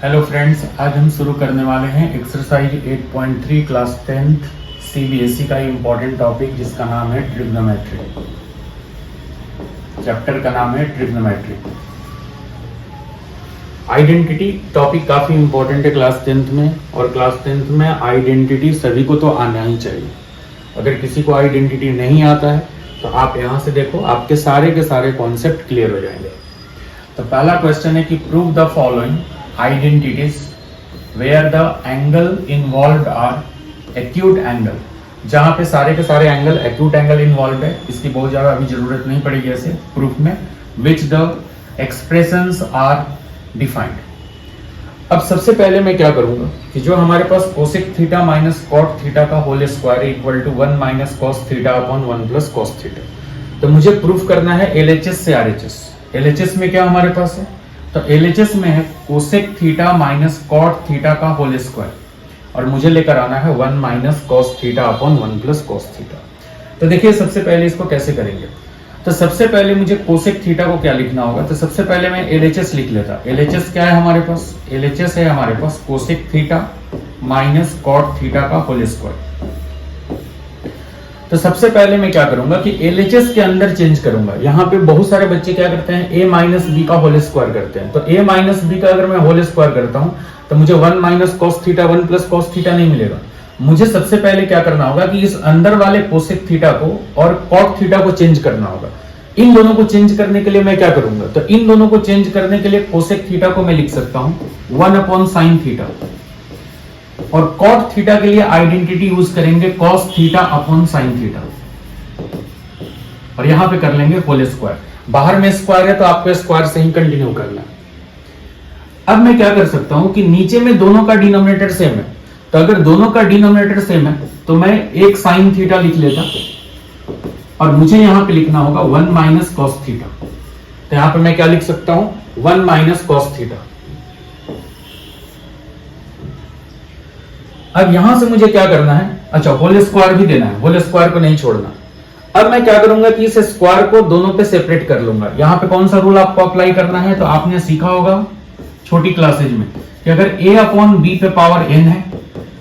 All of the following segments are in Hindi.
हेलो फ्रेंड्स, आज हम शुरू करने वाले हैं एक्सरसाइज 8.3 क्लास 10th सीबीएसई का इम्पोर्टेंट टॉपिक जिसका नाम है ट्रिग्नोमेट्री। चैप्टर का नाम है ट्रिग्नोमेट्री। आइडेंटिटी टॉपिक काफ़ी इम्पोर्टेंट है क्लास 10th में, और क्लास 10th में आइडेंटिटी सभी को तो आना ही चाहिए। अगर किसी को आइडेंटिटी नहीं आता है तो आप यहाँ से देखो, आपके सारे के सारे कॉन्सेप्ट क्लियर हो जाएंगे। तो पहला क्वेश्चन है कि prove the following identities where the angle involved are acute angle। जहां पे सारे के सारे एंगल acute एंगल इन्वॉल्व है, इसकी बहुत ज्यादा अभी जरूरत नहीं पड़ेगी ऐसे प्रूफ में। which the expressions are defined। अब सबसे पहले मैं क्या करूंगा कि जो हमारे पास cosec theta minus cot theta का whole square equal to 1 minus cos theta upon 1 plus cos theta, तो मुझे प्रूफ करना है एलएचएस से आरएचएस। एलएचएस में क्या हमारे पास है, तो एलएचएस में है cosec theta minus cot theta का होल स्क्वायर, और मुझे लेकर आना है 1 minus cos theta upon 1 plus cos theta. तो देखिए सबसे पहले इसको कैसे करेंगे। तो सबसे पहले मुझे कोसेक थीटा को क्या लिखना होगा, तो सबसे पहले मैं एलएचएस लिख लेता। एलएचएस क्या है हमारे पास, एलएचएस है हमारे पास cosec theta minus cot theta का होल स्क्वायर। तो सबसे पहले मैं क्या करूंगा कि एलएचएस के अंदर चेंज करूंगा। यहाँ पे बहुत सारे बच्चे क्या करते हैं, ए माइनस बी का होल स्क्वायर करते हैं। तो ए माइनस बी का अगर मैं होल स्क्वायर करता हूं तो मुझे 1 minus cos theta 1 plus cos theta नहीं मिलेगा। मुझे सबसे पहले क्या करना होगा कि इस अंदर वाले कोसेक थीटा को और कॉट थीटा को चेंज करना होगा। इन दोनों को चेंज करने के लिए मैं क्या करूंगा, तो इन दोनों को चेंज करने के लिए कोसेक थीटा को मैं लिख सकता हूं 1 अपॉन साइन थीटा, और कॉट थीटा के लिए आइडेंटिटी यूज करेंगे cos theta upon sine theta, और यहां पे कर लेंगे होल स्क्वायर। बाहर में स्क्वायर है तो आपको स्क्वायर से ही कंटिन्यू करना है। अब मैं क्या कर सकता हूं कि नीचे में दोनों का डिनोमिनेटर सेम है, तो अगर दोनों का डिनोमिनेटर सेम है तो मैं एक साइन थीटा लिख लेता, और मुझे यहां पे लिखना होगा 1 माइनस कॉस थीटा। तो यहां पे मैं क्या लिख सकता हूं, 1 माइनस कॉस थीटा। अब यहां से मुझे क्या करना है, अच्छा होल स्क्वायर भी देना है, होल स्क्वायर को नहीं छोड़ना। अब मैं क्या करूंगा कि इस स्क्वायर को दोनों पे सेपरेट कर लूंगा। यहां पे कौन सा रूल आपको अप्लाई करना है, तो आपने सीखा होगा छोटी क्लासेज में कि अगर a अपॉन बी पे पावर n है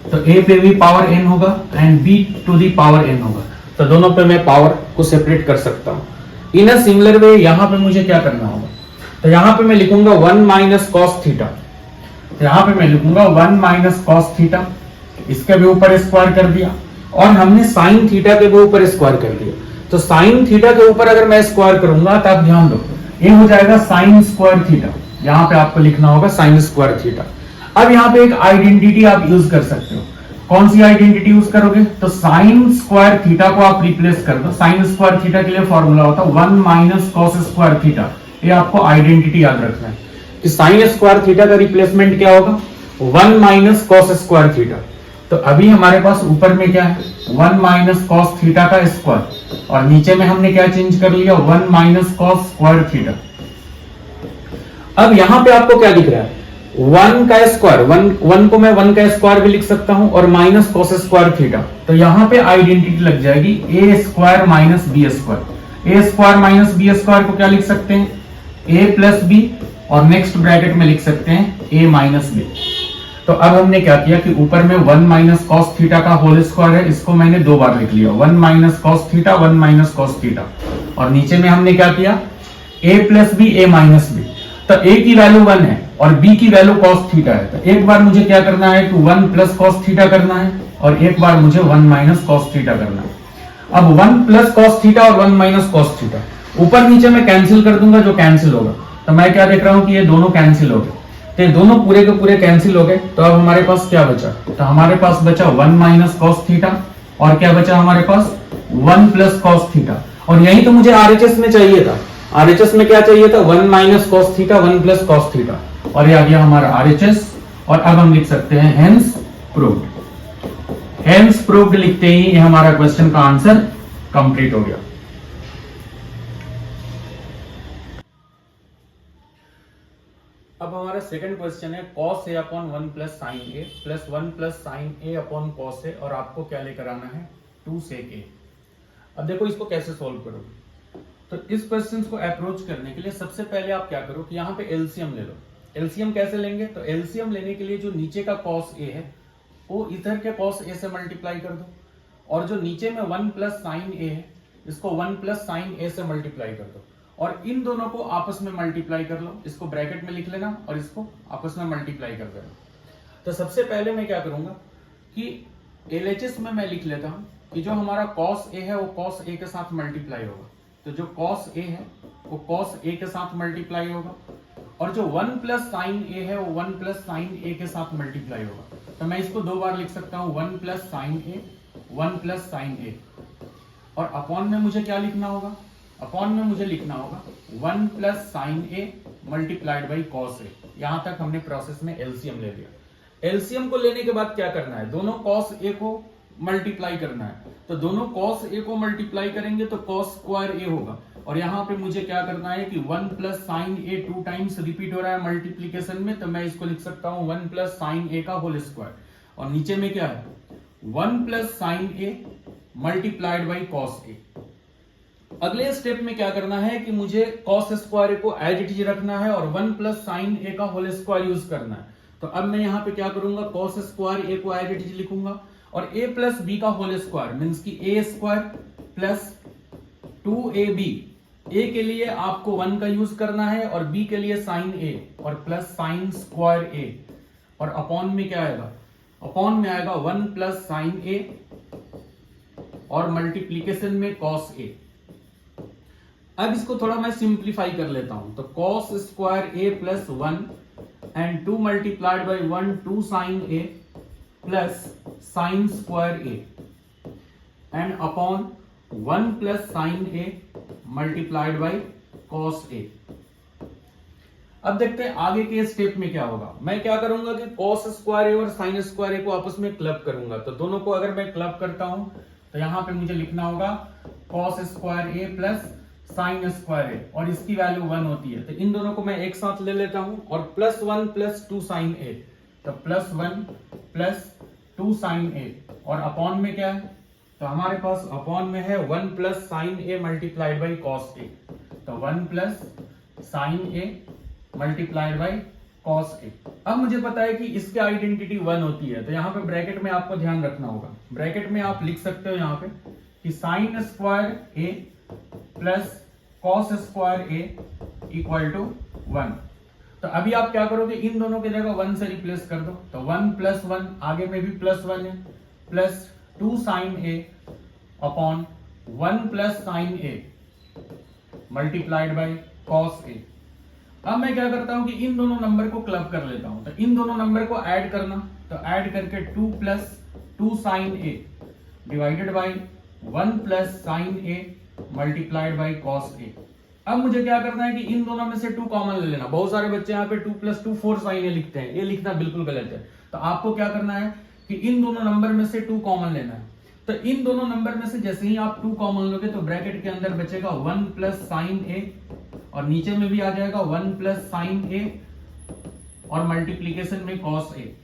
तो a पे भी पावर n होगा and b to the power n होगा। तो दोनों पे मैं पावर को सेपरेट कर सकता हूं। इन अ सिमिलर वे यहां पे मुझे क्या करना होगा, तो यहां पे मैं लिखूंगा 1 माइनस कॉस थीटा। तो यहां पे मैं लिखूंगा 1 माइनस कॉस थीटा, इसके भी ऊपर स्क्वायर कर दिया, और हमने साइन थीटा के ऊपर स्क्वायर कर दिया। तो साइन थीटा के ऊपर अगर मैं स्क्वायर करूंगा तो आप ध्यान दो, ये हो जाएगा साइन स्क्वायर थीटा। यहां पे आपको लिखना होगा साइन स्क्वायर थीटा। अब यहां पे एक आइडेंटिटी आप यूज कर सकते हो। कौन सी आइडेंटिटी यूज करोगे, तो साइन स्क्वायर थीटा को आप रिप्लेस कर दो। साइन स्क्वायर थीटा के लिए फॉर्मूला होता है 1 माइनस कॉस स्क्वायर थीटा। ये आपको आइडेंटिटी याद रखना है कि साइन स्क्वायर थीटा का रिप्लेसमेंट क्या होगा, 1 माइनस कॉस स्क्वायर थीटा। तो अभी हमारे पास ऊपर में क्या है, 1 माइनस कॉस थीटा का स्क्वायर, और नीचे में हमने क्या चेंज कर लिया, 1 माइनस कॉस स्क्वायर थीटा। अब यहां पे आपको क्या दिख रहा है, 1 का स्क्वायर, 1 को मैं 1 का स्क्वायर भी लिख सकता हूं, और माइनस कॉस स्क्वायर थीटा। तो यहां पे आइडेंटिटी लग जाएगी ए स्क्वायर माइनस बी स्क्वायर। ए स्क्वायर माइनस बी स्क्वायर को क्या लिख सकते हैं, ए प्लस बी, और नेक्स्ट ब्रैकेट में लिख सकते हैं ए माइनस बी। तो अब हमने क्या किया कि ऊपर में 1 माइनस कॉस थीटा का होल स्क्वायर है, इसको मैंने 2 बार लिख लिया, 1 minus cos theta 1 minus cos theta, और नीचे में हमने क्या किया, a plus b a minus B. तो a की वैल्यू 1 है और b की वैल्यू कॉस थीटा है। तो एक बार मुझे क्या करना है कि 1 प्लस कॉस थीटा करना है, और एक बार मुझे 1 माइनस कॉस थीटा करना है। अब 1 प्लस कॉस थीटा और 1 माइनस कॉस थीटा ऊपर नीचे में कैंसिल कर दूंगा, जो कैंसिल होगा। तो मैं क्या देख रहा हूं कि ये दोनों कैंसिल हो गए, तो दोनों पूरे के पूरे कैंसिल हो गए। तो अब हमारे पास क्या बचा, तो हमारे पास बचा 1 माइनस कॉस थीटा, और क्या बचा हमारे पास 1 प्लस कॉस थीटा। और यही तो मुझे आरएचएस में चाहिए था। आरएचएस में क्या चाहिए था, 1 minus cos theta 1 plus cos theta, और ये आ गया हमारा आरएचएस। और अब हम लिख सकते हैं हेंस प्रूव्ड। हेंस प्रूव्ड लिखते ही ये हमारा क्वेश्चन का आंसर कंप्लीट हो गया। अब हमारा सेकंड क्वेश्चन है cos a upon 1 plus sine A plus 1 plus sine A upon cos ए, और आपको क्या लेकर आना है 2 sec a। अब देखो इसको कैसे सॉल्व करोगे। तो इस क्वेश्चन को अप्रोच करने के लिए सबसे पहले आप क्या करो कि यहाँ पे एलसीएम ले लो। एलसीएम कैसे लेंगे? तो एलसीएम लेने के लिए जो नीचे का कॉस ए है वो इधर के कॉस ए से मल्टीप्लाई कर दो, और जो नीचे में 1 प्लस साइन ए है इसको 1 प्लस साइन ए से मल्टीप्लाई कर दो, और इन दोनों को आपस में मल्टीप्लाई कर लो। इसको ब्रैकेट में लिख लेना और इसको आपस में मल्टीप्लाई कर देना। तो सबसे पहले मैं क्या करूंगा कि एलएचएस में मैं लिख लेता हूं कि जो हमारा कॉस ए है वो कॉस ए के साथ मल्टीप्लाई होगा। तो जो कॉस ए है वो कॉस ए के साथ मल्टीप्लाई होगा, और जो 1 प्लस साइन ए है वो 1 प्लस साइन ए के साथ मल्टीप्लाई होगा। तो मैं इसको दो बार लिख सकता हूं, 1 प्लस साइन ए, 1 प्लस साइन ए। और अपॉन में मुझे क्या लिखना होगा? अपॉन में मुझे लिखना होगा 1 plus sine A multiplied by cos A. यहां तक हमने प्रोसेस में एलसीएम ले लिया। एलसीएम को लेने के बाद क्या करना है? दोनों कॉस ए को मल्टीप्लाई करना है। तो दोनों कॉस ए को मल्टीप्लाई करेंगे तो कॉस स्क्वायर ए होगा, और यहां पे मुझे क्या करना है कि 1 प्लस साइन ए 2 टाइम्स रिपीट हो रहा है मल्टीप्लीकेशन में, तो मैं इसको लिख सकता हूं 1 प्लस साइन ए का होल स्क्वायर, और नीचे में क्या है 1 plus sine A multiplied by cos A. अगले स्टेप में क्या करना है कि मुझे कॉस स्क्वायर ए को एज इट इज रखना है और 1 प्लस साइन ए का होल स्क्वायर यूज करना है। तो अब मैं यहां पे क्या करूंगा, कॉस स्क्वायर ए को एज इट इज लिखूंगा, और ए प्लस बी का होल स्क्वायर मीन्स की ए स्क्वायर प्लस 2ab। ए के लिए आपको 1 का यूज करना है और बी के लिए साइन ए और प्लस साइन स्क्वायर ए, और अपॉन में क्या आएगा? अपॉन में आएगा 1 प्लस साइन ए और मल्टीप्लीकेशन में कॉस ए। अब इसको थोड़ा मैं सिंप्लीफाई कर लेता हूं, तो cos square A plus 1 and 2 multiplied by 1 2 sine A plus sine square A and upon 1 plus sine A multiplied by cos A. अब देखते हैं आगे के स्टेप में क्या होगा। मैं क्या करूंगा कि कॉस स्क्वायर ए और साइन स्क्वायर ए को आपस में क्लब करूंगा। तो दोनों को अगर मैं क्लब करता हूं तो यहां पे मुझे लिखना होगा कॉस स्क्वायर ए प्लस साइन स्क्वायर ए, और इसकी वैल्यू 1 होती है। तो इन दोनों को मैं एक साथ ले लेता हूं, और प्लस 1 प्लस 2 साइन ए, तो प्लस 1 प्लस 2 साइन ए, और अपॉन में क्या है? तो हमारे पास अपॉन में है 1 plus sine A multiplied by cos A. तो 1 plus sine A multiplied by cos A. अब मुझे पता है कि इसकी आइडेंटिटी 1 होती है, तो यहां पे ब्रैकेट में आपको ध्यान रखना होगा। ब्रैकेट में आप लिख सकते हो यहां पे कि sine square A plus cos square a equal to 1। तो अभी आप क्या करोगे, इन दोनों की जगह 1 से रिप्लेस कर दो। तो 1 प्लस 1, आगे में भी प्लस 1 है, plus 2 sine A upon 1 plus sine A multiplied by cos A. अब मैं क्या करता हूं कि इन दोनों नंबर को क्लब कर लेता हूं। तो इन दोनों नंबर को ऐड करना, तो ऐड करके 2 plus 2 sine A divided by 1 plus sine A multiplied by cos A. अब मुझे क्या करना है कि इन दोनों में से 2 कॉमन ले लेना। बहुत सारे बच्चे यहाँ पे 2 प्लस 2 4 साइन ए लिखते हैं, ये लिखना बिल्कुल गलत है। तो आपको क्या करना है कि इन दोनों नंबर में से 2 कॉमन लेना है। तो इन दोनों नंबर में से जैसे ही आप 2 कॉमन लोगे तो ब्रैकेट के अंदर बचेगा 1 प्लस साइन ए, और नीचे में भी आ जाएगा 1 प्लस साइन ए और मल्टीप्लीकेशन में कॉस ए।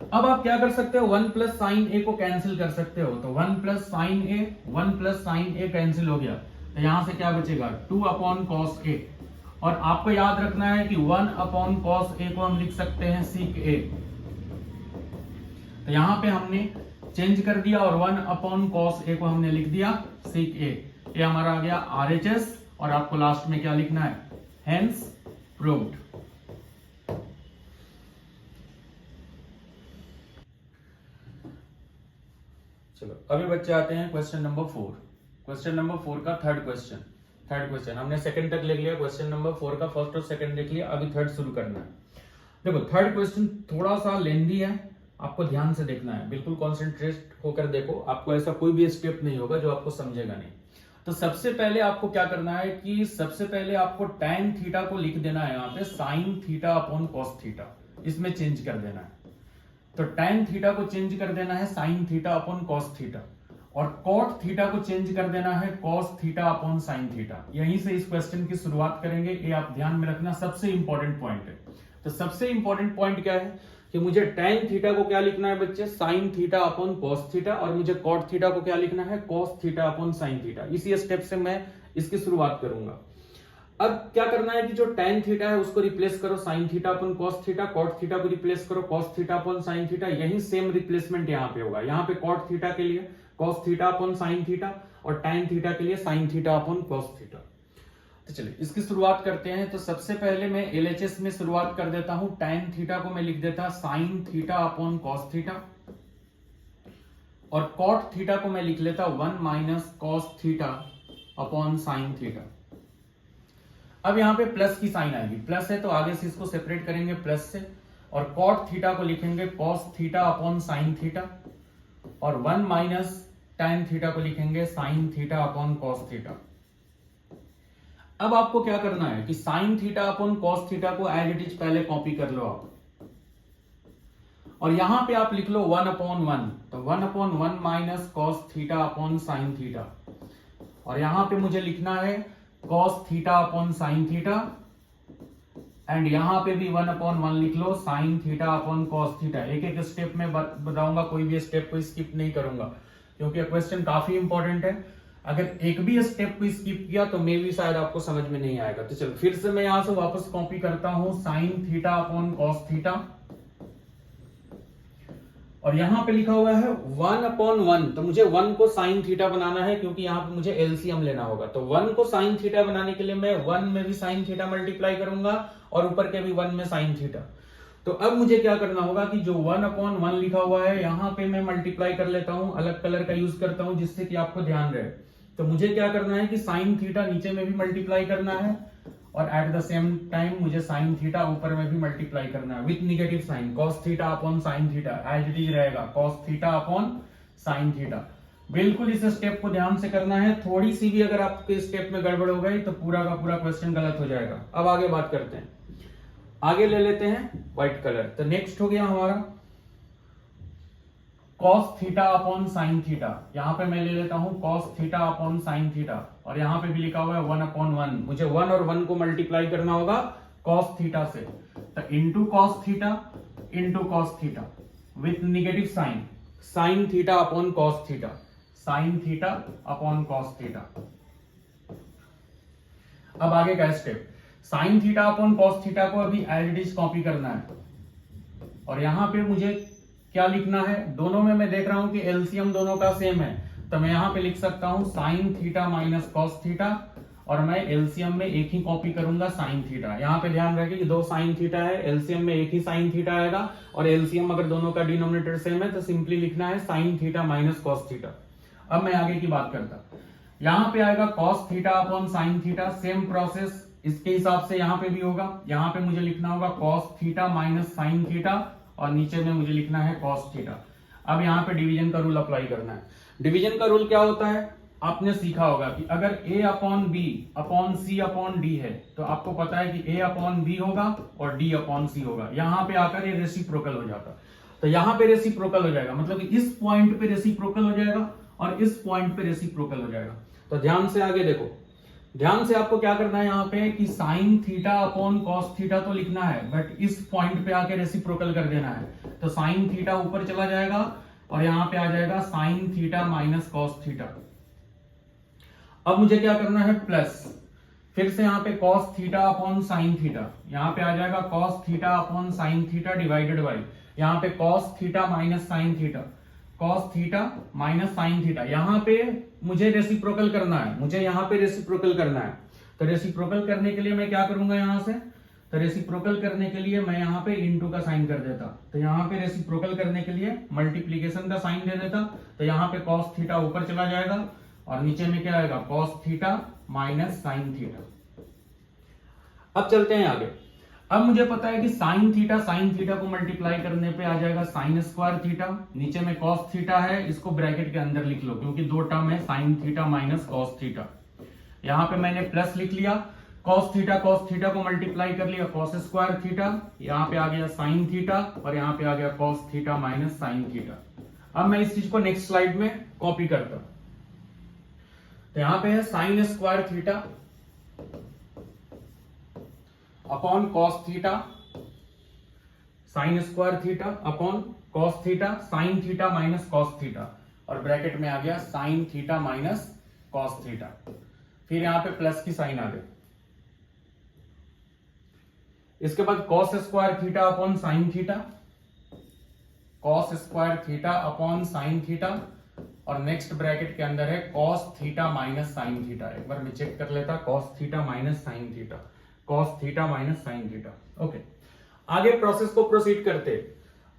अब आप क्या कर सकते हो, 1 प्लस साइन ए को कैंसिल कर सकते हो। तो 1 प्लस साइन ए 1 प्लस साइन ए कैंसिल हो गया, तो यहां से क्या बचेगा 2 अपॉन कॉस ए। और आपको याद रखना है कि 1 अपॉन कॉस ए को हम लिख सकते हैं सीक ए। तो यहां पे हमने चेंज कर दिया और 1 अपॉन कॉस ए को हमने लिख दिया सीक ए। ये हमारा आ गया आरएचएस, और आपको लास्ट में क्या लिखना है, हेंस प्रूव्ड। चलो अभी बच्चे आते हैं क्वेश्चन नंबर 4। क्वेश्चन नंबर 4 का थर्ड क्वेश्चन हमने सेकंड तक लिख लिया। क्वेश्चन नंबर 4 का फर्स्ट और सेकंड लिख लिया, अभी थर्ड शुरू करना है। देखो थर्ड क्वेश्चन थोड़ा सा लेंदी है, आपको ध्यान से देखना है, बिल्कुल कॉन्सेंट्रेट होकर देखो। आपको ऐसा कोई भी स्टेप नहीं होगा जो आपको समझेगा नहीं। तो सबसे पहले आपको क्या करना है कि सबसे पहले आपको tan थीटा को लिख देना है यहाँ पे sine theta upon cos theta, इसमें चेंज कर देना है। तो tan थीटा को चेंज कर देना है sine theta upon cos theta, और कॉट थीटा को चेंज कर देना है cos theta upon sine theta. यहीं से इस क्वेश्चन की शुरुआत करेंगे, ये आप ध्यान में रखना, सबसे इंपॉर्टेंट पॉइंट है। तो सबसे इंपॉर्टेंट पॉइंट क्या है कि मुझे tan थीटा को क्या लिखना है बच्चे, sine theta upon cos theta, और मुझे कॉट थीटा को क्या लिखना है, cos theta upon sine theta. इसी स्टेप से मैं इसकी शुरुआत करूंगा। अब क्या करना है कि जो tan थीटा है उसको रिप्लेस करो sin थीटा अपन cos थीटा, cot थीटा को रिप्लेस करो cos थीटा अपन sin थीटा, यही सेम रिप्लेसमेंट यहाँ पे होगा। यहाँ पे cot थीटा के लिए cos थीटा अपन sin थीटा और tan थीटा के लिए sin थीटा अपन cos थीटा। तो चलिए इसकी शुरुआत करते हैं। तो सबसे पहले मैं LHS में शुरुआत कर देता हूं। tan थीटा को मैं लिख देता sin theta upon cos theta और cot थीटा को मैं लिख लेता 1 minus cos theta upon sin theta. अब यहां पे प्लस की साइन आएगी, प्लस है तो आगे से इसको सेपरेट करेंगे प्लस से, और cot थीटा को लिखेंगे cos theta upon sin theta और 1 माइनस tan थीटा को लिखेंगे sin theta upon cos theta. अब आपको क्या करना है कि sin theta upon cos theta को एज इट इज पहले कॉपी कर लो आप, और यहां पे आप लिख लो 1 अपॉन 1, तो 1 upon 1 minus cos theta upon sin theta, और यहां पे मुझे लिखना है cos theta upon sin theta, and यहां पे भी 1 अपॉन 1 लिख लो sin theta upon cos theta. एक एक स्टेप में बताऊंगा, कोई भी स्टेप को स्किप नहीं करूंगा क्योंकि क्वेश्चन काफी इंपॉर्टेंट है। अगर एक भी स्टेप को स्किप किया तो मे भी शायद आपको समझ में नहीं आएगा। तो चलो फिर से मैं यहां से वापस कॉपी करता हूं sin theta upon cos theta, और यहां पे लिखा हुआ है 1 अपॉन 1, तो मुझे 1 को sin थीटा बनाना है क्योंकि यहां पे मुझे एलसीएम लेना होगा। तो 1 को sin थीटा बनाने के लिए मैं 1 में भी sin थीटा मल्टीप्लाई करूंगा और ऊपर के भी 1 में sin थीटा। तो अब मुझे क्या करना होगा कि जो 1 अपॉन 1 लिखा हुआ है यहां पे मैं मल्टीप्लाई कर लेता हूं, अलग कलर का यूज करता हूं जिससे कि आपको ध्यान रहे। तो मुझे क्या करना है कि sin थीटा नीचे में भी मल्टीप्लाई करना है और एट द सेम टाइम मुझे sin थीटा ऊपर में भी मल्टीप्लाई करना है with negative sign. cos theta upon sin theta as it is रहेगा cos theta upon sin theta. बिल्कुल इस स्टेप को ध्यान से करना है, थोड़ी सी भी अगर आपके स्टेप में गड़बड़ हो गई तो पूरा का पूरा क्वेश्चन गलत हो जाएगा। अब आगे बात करते हैं, आगे ले लेते हैं व्हाइट कलर। तो नेक्स्ट हो गया हमारा cos theta upon sin theta. यहां पे मैं ले लेता हूं cos theta upon sin theta, और यहां पे भी लिखा हुआ है 1 अपॉन 1। मुझे 1 और 1 को मल्टीप्लाई करना होगा cos थीटा से, तो into cos theta with negative sign, sin theta upon cos theta, sin theta upon cos theta. अब आगे का step, sin theta upon cos theta को अभी एज इट इज कॉपी करना है, और यहां पे मुझे क्या लिखना है, दोनों में मैं देख रहा हूं कि एलसीएम दोनों का सेम है, तो मैं यहां पे लिख सकता हूं sin theta minus cos theta, और मैं एलसीएम में एक ही कॉपी करूंगा sin थीटा। यहां पे ध्यान रखें कि 2 sin थीटा है, एलसीएम में एक ही sin थीटा आएगा, और एलसीएम अगर दोनों का डिनोमिनेटर सेम है तो सिंपली लिखना है sin theta minus cos theta. अब मैं आगे की बात करता, यहां पे आएगा cos theta upon sin theta, same process इसके हिसाब से यहां पे भी होगा। यहां पे मुझे लिखना होगा cos theta minus sin theta, और नीचे में मुझे लिखना है cos थीटा। अब यहाँ पे डिवीजन का रूल अप्लाई करना है। डिवीजन का रूल क्या होता है, आपने सीखा होगा कि अगर a upon b upon c upon d है तो आपको पता है कि a अपॉन बी होगा और d अपॉन सी होगा। यहाँ पे आकर ये रेसिप्रोकल हो जाता, तो यहाँ पे रेसिप्रोकल हो जाएगा, मतलब कि इस पॉइंट पे रेसिप्रोकल हो जाएगा और इस पॉइंट पे रेसिप्रोकल हो जाएगा। तो ध्यान से आगे देखो, ध्यान से आपको क्या करना है यहाँ पे कि sin theta upon cos theta तो लिखना है, बट इस पॉइंट पे आके रेसिप्रोकल कर देना है। तो sin थीटा ऊपर चला जाएगा और यहाँ पे आ जाएगा sin theta minus cos theta. अब मुझे क्या करना है, प्लस, फिर से यहाँ पे cos theta upon sin theta, यहाँ पे आ जाएगा cos theta upon sin theta divided by, यहाँ पे cos theta minus sin theta, cos theta minus sin theta. यहाँ पे मुझे रेसिप्रोकल करना है, मुझे यहाँ पे रेसिप्रोकल करना है। तो रेसिप्रोकल करने के लिए मैं क्या करूंगा यहाँ से, तो रेसिप्रोकल करने के लिए मैं यहाँ पे इनटू का साइन कर देता, तो यहाँ पे रेसिप्रोकल करने के लिए मल्टीप्लीकेशन का साइन दे देता, तो यहाँ पे cos थीटा ऊपर चला जाएगा और नीचे में क्या आएगा cos theta minus sin theta. अब चलते हैं आगे। अब मुझे पता है कि sin थीटा को मल्टीप्लाई करने पे आ जाएगा sin स्क्वायर थीटा, नीचे में cos थीटा है, इसको ब्रैकेट के अंदर लिख लो क्योंकि 2 टर्म है sin theta minus cos theta. यहाँ पे मैंने प्लस लिख लिया, cos थीटा को मल्टीप्लाई कर लिया cos स्क्वायर थीटा, यहाँ पे आ गया sin थीटा और यहाँ पे आ गया cos theta minus sin theta. अब मैं इस चीज को नेक्स्ट स्लाइड में कॉपी करता हूं, तो यहाँ पे है sin square theta upon cos theta, sin square theta upon cos theta, sin theta minus cos theta, और ब्रैकेट में आ गया sin theta minus cos theta. फिर यहां पे प्लस की साइन आ गई, इसके बाद cos square theta upon sine theta, cos square theta upon sine theta, और नेक्स्ट ब्रैकेट के अंदर है cos theta minus sine theta. एक बार मैं चेक कर लेता, cos theta minus sine theta, cos theta minus sine theta. Okay, आगे प्रोसेस को प्रोसीड करते।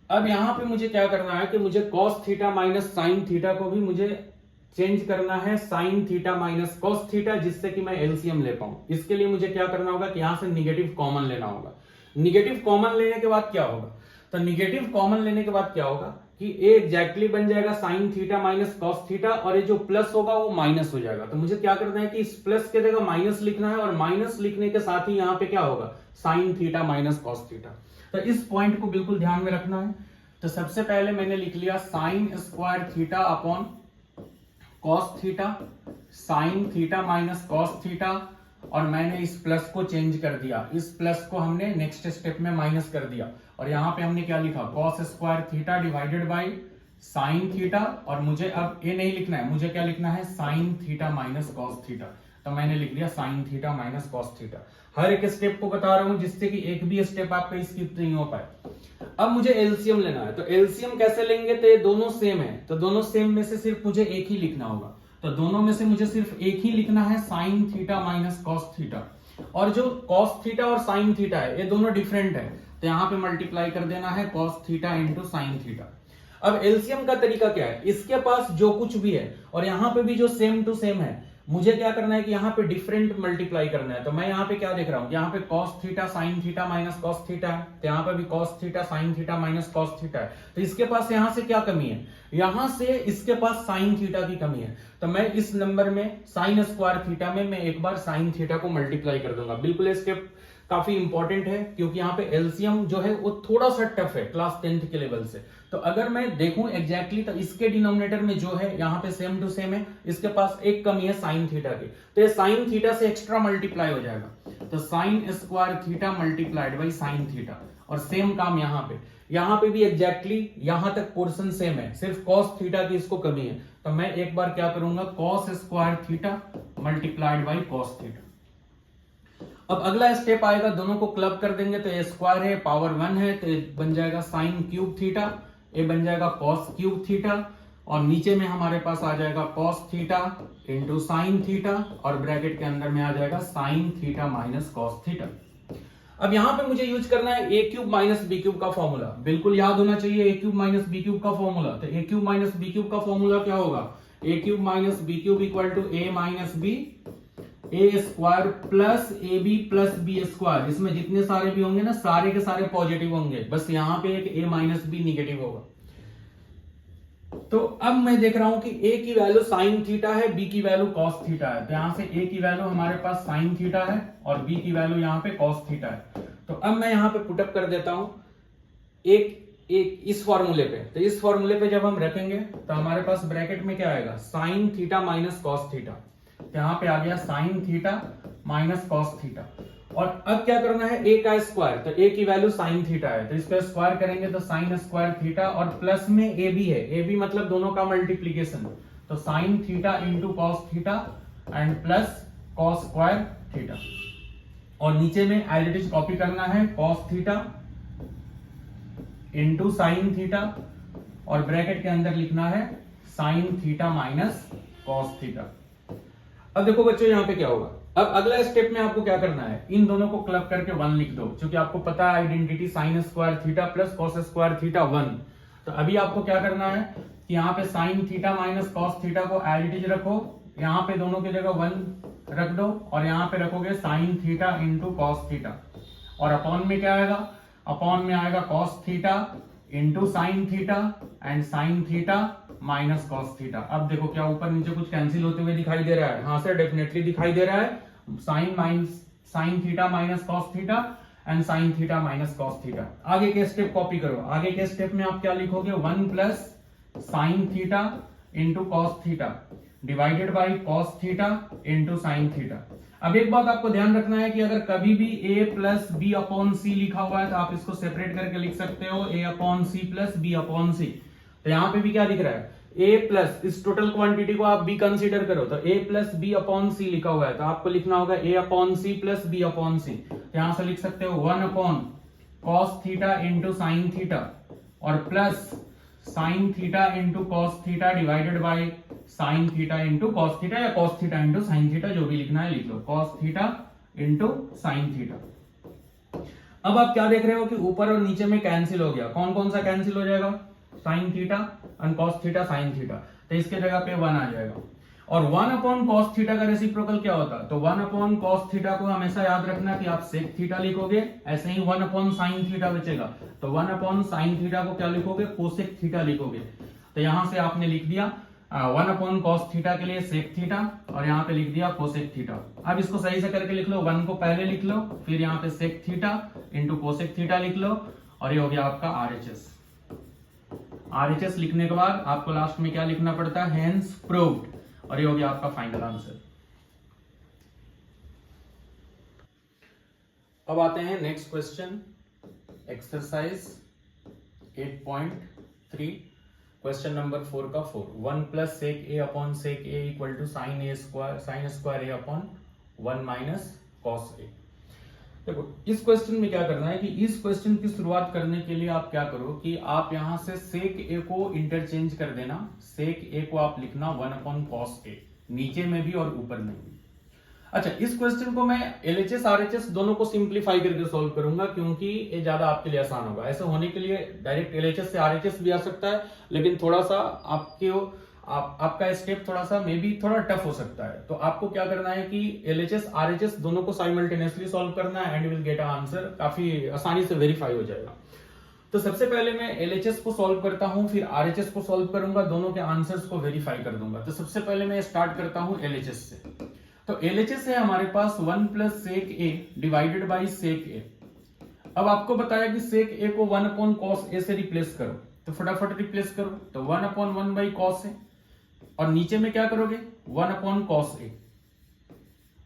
अब यहां पे मुझे क्या करना है कि मुझे cos theta minus sine theta को भी मुझे चेंज करना है sine theta minus cos theta, जिससे कि मैं एलसीएम ले पाऊं। इसके लिए मुझे क्या करना होगा कि यहां से निगेटिव कॉमन लेना होगा। निगेटिव कॉमन लेने के बाद क्या होगा, तो निगेटिव कॉमन लेने के बाद क्या होगा कि ए एग्जैक्टली बन जाएगा sine theta minus cos theta, और ये जो प्लस होगा वो माइनस हो जाएगा। तो मुझे क्या करना है कि इस प्लस के जगह माइनस लिखना है, और माइनस लिखने के साथ ही यहां पे क्या होगा, sign theta minus cos theta. तो इस पॉइंट को बिल्कुल ध्यान में रखना है। तो सबसे पहले मैंने लिख लिया sine square theta upon cos theta, sign theta minus cos theta, और मैंने इस प्लस को चेंज कर दिया, इस प्लस को हमने नेक्स्ट स्टेप में माइनस कर दिया, और यहां पे हमने क्या लिखा, cos square theta divided by sine theta. और मुझे अब ये नहीं लिखना है, मुझे क्या लिखना है, sine theta minus cos theta. तो मैंने लिख दिया sine theta minus cos theta. हर एक स्टेप को बता रहा हूं जिससे कि एक भी स्टेप आपका स्किप नहीं हो पाए। अब मुझे एलसीएम लेना है, तो एलसीएम कैसे लेंगे, तो ये दोनों सेम है, तो दोनों सेम में से सिर्फ मुझे एक ही लिखना होगा। तो दोनों में से मुझे सिर्फ एक ही लिखना है, sine theta minus cos theta. और जो कॉस थीटा और साइन थीटा है ये दोनों डिफरेंट है, तो यहां पे मल्टीप्लाई कर देना है cos theta into sine theta. अब एलसीएम का तरीका क्या है, इसके पास जो कुछ भी है और यहां पे भी जो सेम टू सेम है, मुझे क्या करना है कि यहाँ पे डिफरेंट मल्टीप्लाई करना है। तो मैं यहाँ पे क्या देख रहा हूं, यहाँ पे cos theta sine theta minus cos theta है, तो यहाँ पे भी cos theta sine theta minus cos theta है। तो इसके पास यहाँ से क्या कमी है, यहाँ से इसके पास साइन थीटा की कमी है। तो मैं इस नंबर में साइन स्क्वायर थीटा में मैं एक बार साइन थीटा को मल्टीप्लाई कर दूंगा। बिल्कुल ये स्टेप काफी इंपॉर्टेंट है, क्योंकि यहाँ पे एलसीएम जो है वो थोड़ा सा टफ है क्लास 10th के लेवल से। तो अगर मैं देखूं एग्जैक्टली, तो इसके डिनोमिनेटर में जो है यहाँ पे सेम टू सेम है, इसके पास एक कमी है साइन थीटा की, तो ये साइन थीटा से एक्स्ट्रा मल्टीप्लाई हो जाएगा। तो sine square theta multiplied by sine theta, और सेम काम यहाँ पे भी एग्जैक्टली यहां तक पोर्शन सेम है, सिर्फ कॉस थीटा की इसको कमी है। तो मैं एक बार क्या करूंगा, cos square theta multiplied by cos theta. अब अगला स्टेप आएगा, दोनों को क्लब कर देंगे, तो ये स्क्वायर है पावर 1 है, तो ये बन जाएगा साइन क्यूब थीटा, ये बन जाएगा कॉस क्यूब थीटा, और नीचे में हमारे पास आ जाएगा cos theta into sine theta, और ब्रैकेट के अंदर में आ जाएगा sine theta minus cos theta. अब यहां पे मुझे यूज करना है A cube minus B cube का फॉर्मूला। बिल्कुल याद होना चाहिए A cube minus B cube का फॉर्मूला। तो A cube minus B cube का फॉर्मूला क्या होगा, A cube minus B cube equal to A minus B, A square plus A B plus B square. इसमें जितने सारे भी होंगे ना, सारे के सारे पॉजिटिव होंगे, बस यहां पे एक ए माइनस बी निगेटिव होगा। तो अब मैं देख रहा हूं कि ए की वैल्यू साइन थीटा है, बी की वैल्यू कॉस थीटा है। तो यहां से ए की वैल्यू हमारे पास साइन थीटा है और बी की वैल्यू यहां पे कॉस थीटा है। तो अब मैं यहां पे पुटअप कर देता हूं एक इस फॉर्मूले पे। तो इस फॉर्मूले पे जब हम रखेंगे तो हमारे पास ब्रैकेट में क्या आएगा, sign theta minus cos theta. यहां पे आ गया sign theta minus cos theta. और अब क्या करना है, ए का स्क्वायर, तो ए की वैल्यू साइन थीटा है, तो इसका स्क्वायर करेंगे तो साइन स्क्वायर थीटा, और प्लस में ए बी है, ए बी मतलब दोनों का मल्टीप्लीकेशन, तो sign theta into cos theta and plus cos square theta. और नीचे में एज इट इज कॉपी करना है cos theta into sine theta, और ब्रैकेट के अंदर लिखना है sine theta minus cos theta. अब देखो बच्चों यहाँ पे क्या होगा, अब अगला स्टेप में आपको क्या करना है, इन दोनों को क्लब करके 1 लिख दो, क्योंकि आपको पता है identity sine square theta plus cos square theta 1। तो अभी आपको क्या करना है कि यहाँ पे sign theta minus cos theta को एज इट इज रखो, यहाँ पे दोनों की जगह 1 रख दो, और यहाँ पे रखोगे sign theta into cos theta, और अपॉन में क्या आएगा, अपॉन में आएगा cos theta into sine theta and sign theta minus cos theta. अब देखो क्या ऊपर नीचे कुछ कैंसिल होते हुए दिखाई दे रहा है, हाँ सर डेफिनेटली दिखाई दे रहा है, sine theta minus cos theta and sign theta minus cos theta. आगे के स्टेप कॉपी करो, आगे के स्टेप में आप क्या लिखोगे, 1 plus sine theta into cos theta divided by cos theta into sine theta. अब एक बात आपको ध्यान रखना है कि अगर कभी भी a plus B upon C लिखा हुआ है तो आप इसको सेपरेट करके लिख सकते हो, a upon C plus B upon C. तो यहां पे भी क्या दिख रहा है, ए प्लस, इस टोटल क्वांटिटी को आप बी कंसीडर करो तो A plus B upon C लिखा हुआ है, तो आपको लिखना होगा A upon C plus B upon C. तो यहां से लिख सकते हो 1 upon cos theta into sine theta और plus sine theta into cos theta divided by sine theta into cos theta या cos theta into sine theta, जो भी लिखना है लिख लो, cos theta into sine theta. अब आप क्या देख रहे हो कि ऊपर और नीचे में कैंसिल हो गया, कौन कौन सा कैंसिल हो जाएगा, साइन थीटा और कॉस थीटा साइन थीटा, तो इसके जगह पे 1 आ जाएगा। और 1 अपॉन कॉस थीटा का रेसिप्रोकल क्या होता है, तो 1 अपॉन कॉस थीटा को हमेशा याद रखना कि आप सेक थीटा लिखोगे, ऐसे ही 1 अपॉन साइन थीटा बचेगा, तो 1 अपॉन साइन थीटा को क्या लिखोगे, कोसेक थीटा लिखोगे। तो यहां से आपने लिख दिया 1 अपॉन कॉस थीटा के लिए सेक थीटा और यहाँ पे लिख दिया कोसेक थीटा। अब इसको सही से करके लिख लो, 1 को पहले लिख लो, फिर यहाँ पे sec theta into cosec theta लिख लो और ये हो गया आपका आरएचएस। आरएचएस लिखने के बाद आपको लास्ट में क्या लिखना पड़ता है, हेंस प्रूव्ड, और ये हो गया आपका फाइनल आंसर। अब आते हैं next question, exercise 8.3, question number 4 का 4, 1 plus sec A upon sec A equal to sine square A upon 1 minus cos A. देखो इस क्वेश्चन में क्या करना है कि इस क्वेश्चन की शुरुआत करने के लिए आप क्या करो कि आप यहां से सेक ए को इंटरचेंज कर देना, सेक ए को आप लिखना 1 अपॉन कॉस ए, नीचे में भी और ऊपर में भी। अच्छा, इस क्वेश्चन को मैं एलएचएस आरएचएस दोनों को सिंप्लीफाई करके सॉल्व करूंगा क्योंकि ये ज्यादा आपके लिए आसान होगा। ऐसे होने के लिए डायरेक्ट एलएचएस से आरएचएस भी आ सकता है, लेकिन थोड़ा सा आपका स्टेप थोड़ा सा मे बी थोड़ा टफ हो सकता है। तो आपको क्या करना है कि एलएचएस आरएचएस दोनों को साइमल्टेनियसली सॉल्व करना है and will get a answer, काफी आसानी से वेरीफाई हो जाएगा। तो सबसे पहले मैं एलएचएस को सॉल्व करता हूं, फिर आरएचएस को सॉल्व करूंगा, दोनों के आंसर्स को वेरीफाई कर दूंगा। तो सबसे पहले मैं स्टार्ट करता हूं एलएचएस से। तो एलएचएस है हमारे पास 1 plus sec A divided by sec A. अब आपको बताया कि सेक ए को 1 अपॉन कॉस ए से रिप्लेस करो, तो फटाफट रिप्लेस करो, तो 1 अपॉन 1 बाई कॉस ए और नीचे में क्या करोगे 1 अपॉन कॉस ए।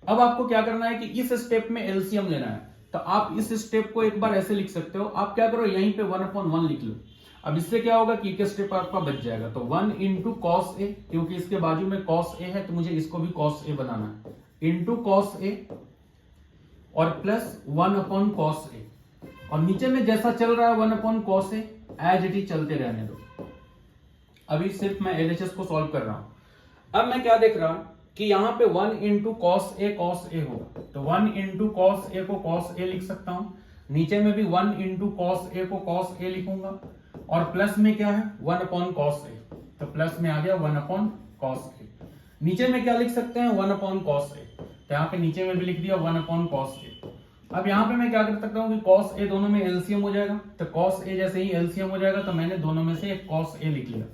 अब आपको क्या करना है कि इस स्टेप में एलसीएम लेना है, तो आप इस स्टेप को एक बार ऐसे लिख सकते हो, आप क्या करो यहीं पे 1 अपॉन 1 लिख लो। अब इससे क्या होगा कि एक स्टेप आपका बच जाएगा, तो 1 इंटू कॉस ए, क्योंकि इसके बाजू में कॉस ए है तो मुझे इसको भी कॉस ए बनाना है, इंटू कॉस ए और प्लस 1 अपॉन कॉस ए, और नीचे में जैसा चल रहा है 1 upon cos a as it is चलते रहने दो। अभी सिर्फ मैं एलएचएस को सॉल्व कर रहा हूं। अब मैं क्या देख रहा हूं कि यहां पे 1 इंटू कॉस ए होगा, तो 1 इंटू कॉस ए को कॉस ए लिख सकता हूं, नीचे में भी 1 इंटू कॉस ए को कॉस ए लिखूंगा और प्लस में क्या है 1 अपॉन कॉस ए, तो प्लस में आ गया 1 अपॉन कॉस ए। नीचे में क्या लिख सकते हैं 1 अपॉन कॉस ए, तो यहाँ पे नीचे में भी लिख दिया 1 अपॉन कॉस ए। अब यहाँ पे मैं क्या कर सकता हूँ कि कॉस ए दोनों में एलसीएम हो जाएगा, तो कॉस ए जैसे ही एलसीएम हो जाएगा तो मैंने दोनों में से एक कॉस ए लिख लिया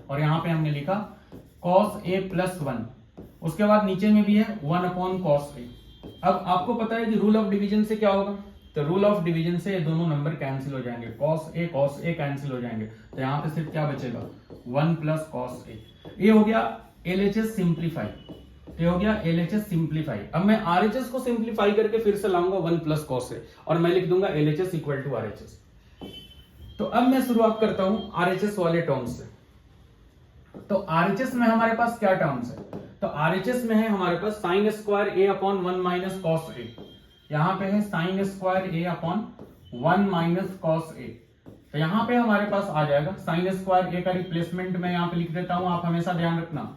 और यहाँ पे हमने लिखा कॉस ए प्लस 1, उसके बाद नीचे में भी है 1 अपॉन कॉस ए। अब आपको पता है कि रूल ऑफ डिवीजन से क्या होगा, तो रूल ऑफ डिवीजन से ये दोनों नंबर कैंसिल हो जाएंगे, कॉस ए कैंसिल हो जाएंगे, तो यहाँ पे सिर्फ क्या बचेगा 1 प्लस कॉस ए। ये हो गया एलएचएस सिंप्लीफाई, ये हो गया एलएचएस सिंप्लीफाई। अब मैं आरएचएस को सिंप्लीफाई करके फिर से लाऊंगा 1 प्लस कॉस ए और मैं लिख दूंगा एलएचएस इक्वल टू आरएचएस। तो अब मैं शुरुआत करता हूं आरएचएस वाले टर्म्स से। तो आरएचएस में हमारे पास क्या टर्म्स है, तो आरएचएस में है हमारे पास sign square A upon 1 minus cos A, यहां पे है sign square A upon 1 minus cos A. तो यहां पे हमारे पास आ जाएगा साइन स्क्वायर ए का रिप्लेसमेंट मैं यहां पे लिख देता हूं, आप हमेशा ध्यान रखना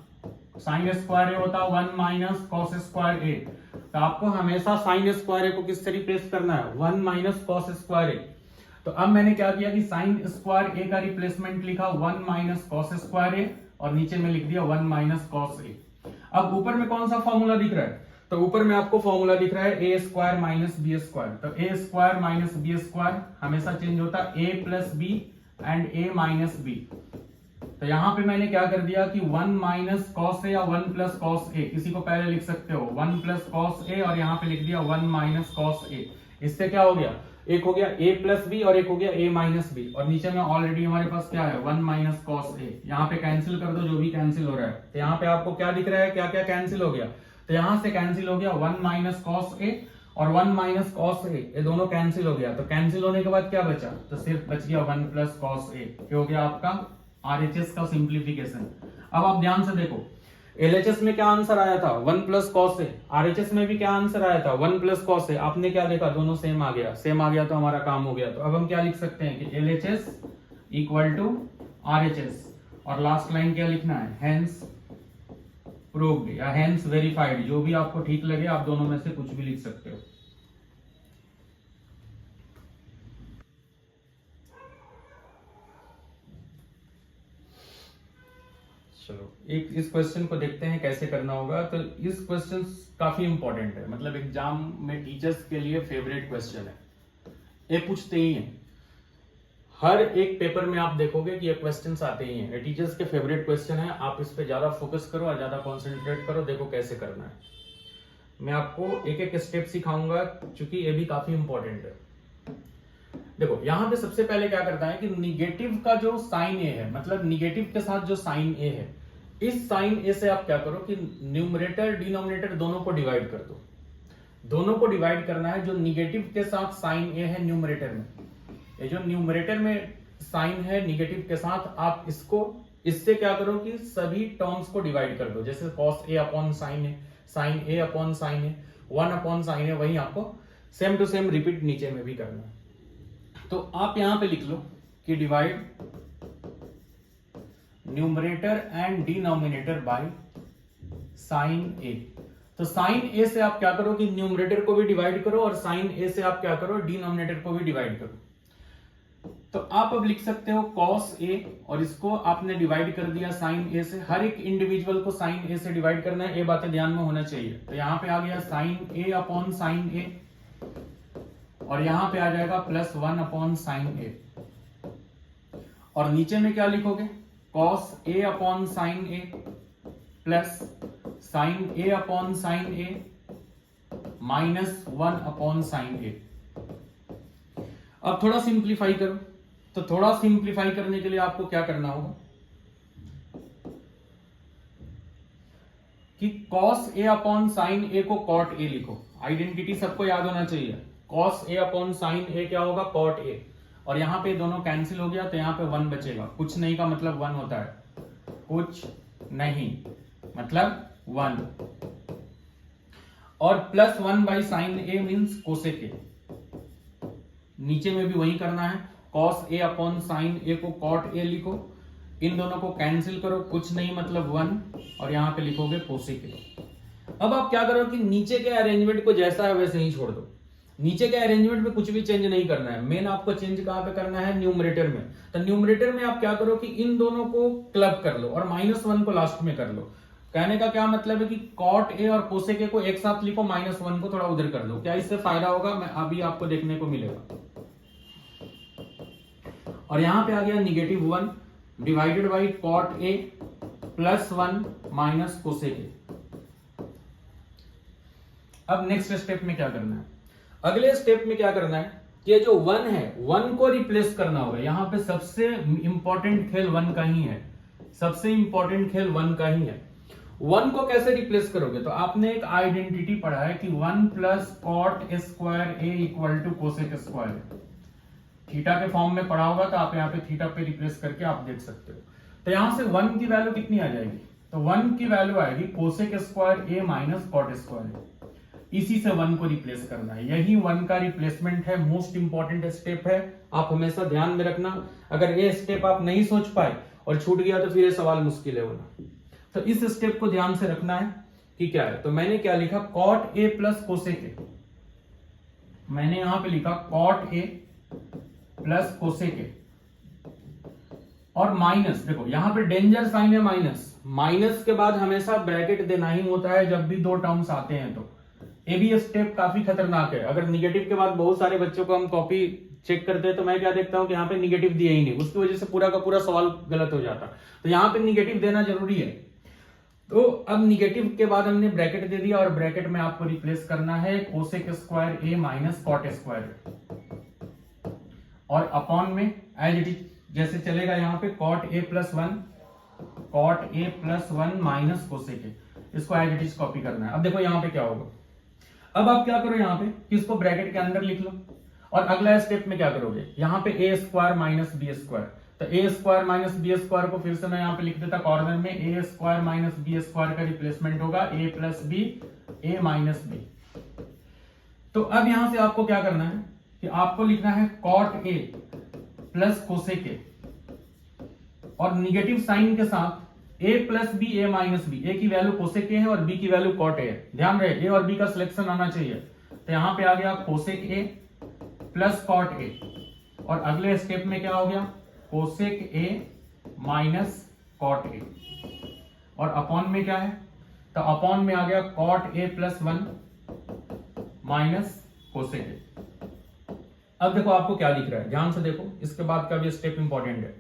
साइन स्क्वायर ए होता है 1 माइनस कॉस स्क्वायर ए, तो आपको हमेशा साइन स्क्वायर ए को किससे रिप्लेस करना है 1 माइनस कॉस स्क्वायर ए। तो अब मैंने क्या किया कि साइन स्क्वायर ए का रिप्लेसमेंट लिखा 1 माइनस कॉस स्क्वायर ए और नीचे में लिख दिया 1 माइनस कॉस ए। अब ऊपर में कौन सा फॉर्मूला दिख रहा है, तो ऊपर में आपको फॉर्मूला दिख रहा है A square minus B square, तो A square minus B square हमेशा चेंज होता है A plus B and A minus B. तो यहां पे मैंने क्या कर दिया कि 1 माइनस कॉस ए या 1 प्लस कॉस ए, किसी को पहले लिख सकते हो 1 प्लस कॉस ए और यहाँ पे लिख दिया 1 माइनस कॉस ए। इससे क्या हो गया, एक हो गया a प्लस बी और एक हो गया a माइनस बी, और नीचे में ऑलरेडी हमारे पास क्या है 1 माइनस कॉस ए। यहाँ पे कैंसिल कर दो जो भी कैंसिल हो रहा है, तो यहाँ पे आपको क्या दिख रहा है क्या क्या कैंसिल हो गया, तो यहां से कैंसिल हो गया 1 माइनस कॉस ए और 1 माइनस कॉस ए, ये दोनों कैंसिल हो गया। तो कैंसिल होने के बाद क्या बचा, तो सिर्फ बच गया 1 प्लस कॉस ए, क्या हो गया आपका RHS का सिंप्लीफिकेशन। अब आप ध्यान से देखो, LHS में क्या आंसर आया था 1 प्लस कॉस ए, RHS में भी क्या आंसर आया था 1 प्लस कॉस ए। आपने क्या देखा, दोनों सेम आ गया, सेम आ गया तो हमारा काम हो गया। तो अब हम क्या लिख सकते हैं कि LHS इक्वल टू RHS, और लास्ट लाइन क्या लिखना है, हेंस प्रूव्ड या हेंस वेरीफाइड, जो भी आपको ठीक लगे, आप दोनों में से कुछ भी लिख सकते हो। चलो एक इस क्वेश्चन को देखते हैं कैसे करना होगा। तो इस क्वेश्चन काफी इंपॉर्टेंट है, मतलब एग्जाम में टीचर्स के लिए फेवरेट क्वेश्चन है, ये पूछते ही हैं हर एक पेपर में। आप देखोगे कि ये क्वेश्चंस आते ही हैं, टीचर्स के फेवरेट क्वेश्चन है। आप इस पे ज्यादा फोकस करो और ज्यादा कॉन्सेंट्रेट करो, देखो कैसे करना है। मैं आपको एक एक स्टेप सिखाऊंगा, क्योंकि ये भी काफी इंपॉर्टेंट है। देखो यहां पे सबसे पहले क्या करता है कि निगेटिव का जो साइन ए है, मतलब निगेटिव के साथ जो साइन ए है, इस साइन ए से आप क्या करो कि न्यूमरेटर डिनोमिनेटर दोनों को डिवाइड कर दो। दोनों को डिवाइड करना है। जो निगेटिव के साथ साइन ए है न्यूमरेटर में, ये जो न्यूमरेटर में साइन है निगेटिव के साथ, आप इससे क्या करो कि सभी टर्म्स को डिवाइड कर दो। जैसे कॉस ए अपॉन साइन है, साइन ए अपॉन साइन है, 1 अपॉन साइन है, वही आपको सेम टू सेम रिपीट नीचे में भी करना है। तो आप यहां पे लिख लो कि divide numerator and denominator by sine A. तो साइन ए से आप क्या करो कि न्यूमरेटर को भी डिवाइड करो, और साइन ए से आप क्या करो, डिनोमिनेटर को भी डिवाइड करो। तो आप अब लिख सकते हो कॉस ए, और इसको आपने डिवाइड कर दिया साइन ए से। हर एक इंडिविजुअल को साइन ए से डिवाइड करना है, ये बातें ध्यान में होना चाहिए। तो यहां पे आ गया साइन ए अपॉन साइन ए, और यहां पे आ जाएगा प्लस 1 अपॉन साइन ए, और नीचे में क्या लिखोगे, cos A upon sine A plus sine A upon sine A minus 1 upon sine ए। अब थोड़ा सिंप्लीफाई करो। तो थोड़ा सिंप्लीफाई करने के लिए आपको क्या करना होगा कि कॉस ए अपॉन साइन ए को कॉट ए लिखो। आइडेंटिटी सबको याद होना चाहिए। कॉस ए अपॉन साइन ए क्या होगा, कॉट ए, और यहां पे दोनों कैंसिल हो गया तो यहां पे 1 बचेगा। कुछ नहीं का मतलब 1 होता है, कुछ नहीं मतलब 1, और plus 1 by sine A means cosec ए। नीचे में भी वही करना है, कॉस ए अपॉन साइन ए को कॉट ए लिखो, इन दोनों को कैंसिल करो, कुछ नहीं मतलब 1, और यहां पे लिखोगे कोसेक ए। अब आप क्या करो कि नीचे के अरेंजमेंट को जैसा है वैसे ही छोड़ दो। नीचे के अरेंजमेंट में कुछ भी चेंज नहीं करना है। मेन आपको चेंज कहां पे करना है, न्यूमरेटर में। तो न्यूमरेटर में आप क्या करो कि इन दोनों को क्लब कर लो, और -1 को लास्ट में कर लो। कहने का क्या मतलब है कि कॉट ए और कोसेक ए को एक साथ लिखो, -1 को थोड़ा उधर कर लो। क्या इससे फायदा होगा, मैं अभी आपको देखने को मिलेगा। और यहां पे आ गया -1 divided by cot A plus 1 minus cosec a. अब नेक्स्ट स्टेप में क्या करना है, अगले स्टेप में क्या करना है कि ये जो 1 है 1 को रिप्लेस करना होगा। यहां पे सबसे इंपॉर्टेंट खेल 1 का ही है, सबसे इंपॉर्टेंट खेल 1 का ही है। 1 को कैसे रिप्लेस करोगे, तो आपने एक आइडेंटिटी पढ़ा है कि 1 plus cot square a equal to cosec square. Theta के फॉर्म में पढ़ा होगा, तो आप यहाँ पे थीटा पे रिप्लेस करके आप देख सकते हो। तो यहां से 1 की वैल्यू कितनी आ जाएगी, तो 1 की वैल्यू आएगी cosec square a minus cot square. इसी से 1 को रिप्लेस करना है, यही 1 का रिप्लेसमेंट है। मोस्ट इंपॉर्टेंट स्टेप है, आप हमेशा ध्यान में रखना। अगर ये स्टेप आप नहीं सोच पाए और छूट गया तो फिर ये सवाल मुश्किल है होना। तो इस स्टेप को ध्यान से रखना है कि क्या है। तो मैंने क्या लिखा, cot A plus cosec a. मैंने यहां पे लिखा cot A plus cosec a, और माइनस, देखो यहां पे डेंजर साइन है माइनस। माइनस के बाद हमेशा ब्रैकेट देना ही होता है जब भी दो टर्म्स आते हैं। तो ये भी स्टेप काफी खतरनाक है। अगर निगेटिव के बाद बहुत सारे बच्चों को हम कॉपी चेक करते हैं तो मैं क्या देखता हूं कि यहाँ पे निगेटिव दिया ही नहीं, उसकी वजह से पूरा का पूरा सवाल गलत हो जाता। तो यहाँ पे निगेटिव देना जरूरी है। तो अब निगेटिव के बाद हमने ब्रैकेट दे दिया, और ब्रैकेट में आपको रिप्लेस करना है cosec square a minus cot square, और अपॉन में एज इट इज जैसे चलेगा यहाँ पे cot A plus 1 minus cosec a, इसको एज इट इज कॉपी करना है। अब देखो यहाँ पे क्या होगा, अब आप क्या करो यहाँ पे कि इसको ब्रैकेट के अंदर लिख लो, और अगला स्टेप में क्या करोगे, यहाँ पे ए स्क्वायर माइनस बी स्क्वायर। तो A square minus B square को फिर से मैं यहाँ पे लिख देता कॉर्नर में, ए स्क्वायर माइनस बी स्क्वायर का रिप्लेसमेंट होगा ए plus b, a minus B. तो अब यहां से आपको क्या करना है कि आपको लिखना है cot A plus cosec a, और निगेटिव साइन के साथ a plus b, a minus B. A की वैल्यू कोसेक ए है और बी की वैल्यू कॉट ए है। ध्यान रहे ए और बी का सिलेक्शन आना चाहिए। तो यहां पे आ गया cosec a plus cot a, और अगले स्टेप में क्या हो गया, cosec A minus cot a, और अपॉन में क्या है, तो अपॉन में आ गया cot A plus 1 minus cosec a. अब देखो आपको क्या दिख रहा है, ध्यान से देखो, इसके बाद का भी स्टेप इंपॉर्टेंट है।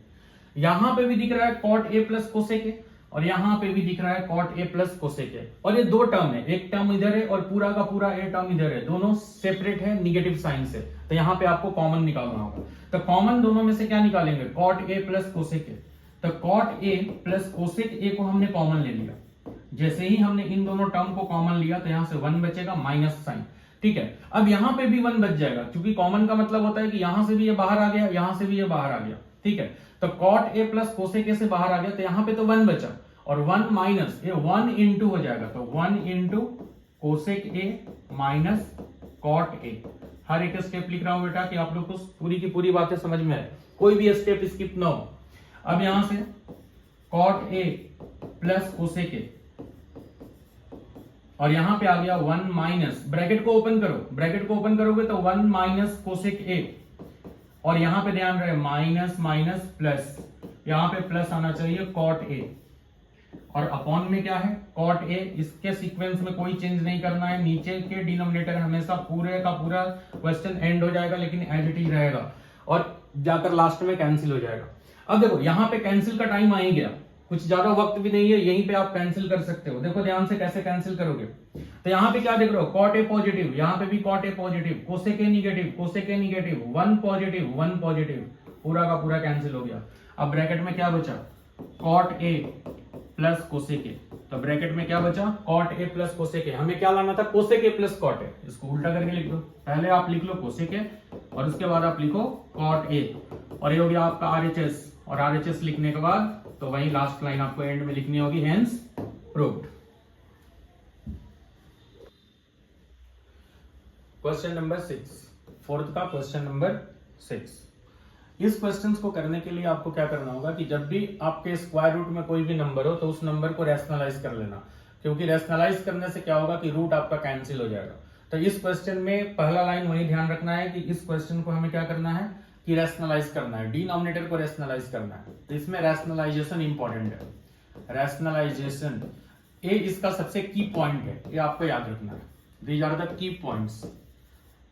यहां पे भी दिख रहा है cot A plus cosec a, और यहां पे भी दिख रहा है cot A plus cosec a, और ये दो टर्म है, एक टर्म इधर है और पूरा का पूरा ए टर्म इधर है, दोनों सेपरेट है निगेटिव साइन से। तो यहां पे आपको कॉमन निकालना होगा। तो कॉमन दोनों में से क्या निकालेंगे, कॉट ए प्लस कोसेक ए। तो cot A plus cosec A को हमने कॉमन ले लिया। जैसे ही हमने इन दोनों टर्म को कॉमन लिया तो यहां से 1 बचेगा माइनस साइन, ठीक है। अब यहां पे भी 1 बच जाएगा, क्योंकि कॉमन का मतलब होता है कि यहां से भी ये बाहर आ गया, यहां से भी ये बाहर आ गया, ठीक है। तो cot A plus cosec a से बाहर आ गया, तो यहां पे तो 1 बचा, और 1 माइनस ये 1 इंटू हो जाएगा, तो 1 into cosec A minus cot A. हर एक स्टेप लिख रहा हूं बेटा कि आप लोग को पूरी की पूरी बातें समझ में आए, कोई भी स्टेप स्किप ना हो। अब यहां से cot A plus cosec a, और यहां पे आ गया 1 माइनस, ब्रैकेट को ओपन करो, ब्रैकेट को ओपन करोगे तो 1 माइनस कोसेक ए, और यहां पे ध्यान रहे माइनस माइनस प्लस, यहां पे प्लस आना चाहिए कॉट ए, और अपॉन में क्या है कॉट ए। इसके सीक्वेंस में कोई चेंज नहीं करना है, नीचे के डिनोमिनेटर हमेशा पूरे का पूरा क्वेश्चन एंड हो जाएगा, लेकिन एज इट इज रहेगा, और जाकर लास्ट में कैंसिल हो जाएगा। अब देखो यहां पे कैंसिल का टाइम आ ही गया, कुछ ज्यादा वक्त भी नहीं है, यहीं पे आप कैंसिल कर सकते हो। देखो ध्यान से कैसे कैंसिल करोगे, तो यहां पे क्या देख रहे हो, कॉट ए पॉजिटिव, यहां पे भी cot a positive, cosec a negative, cosec a negative, 1 positive 1 positive, पूरा का पूरा कैंसिल हो गया। अब ब्रैकेट में क्या बचा, कॉट ए प्लस कोसेक ए। तो ब्रैकेट में क्या बचा, cot A plus cosec a. हमें क्या लाना था, cosec a plus cot a. इसको उल्टा करके लिख दो, पहले आप लिख लो कोसेक ए और उसके बाद आप लिखो कॉट ए, और ये हो गया आपका आरएचएस, और आरएचएस लिखने के बाद तो वही लास्ट लाइन आपको एंड में लिखनी होगी, hence proved. Question number 6, fourth का क्वेश्चन नंबर 6। इस क्वेश्चन को करने के लिए आपको क्या करना होगा कि जब भी आपके स्क्वायर रूट में कोई भी नंबर हो तो उस नंबर को रैशनलाइज कर लेना, क्योंकि रैशनलाइज करने से क्या होगा कि रूट आपका कैंसिल हो जाएगा। तो इस क्वेश्चन में पहला लाइन वही ध्यान रखना है कि इस क्वेश्चन को हमें क्या करना है कि रैशनलाइज करना है, डिनोमिनेटर को रैशनलाइज करना है। तो इसमें रैशनलाइजेशन इंपॉर्टेंट है, रैशनलाइजेशन ये इसका सबसे की पॉइंट है, ये आपको याद रखना है। These are the key points,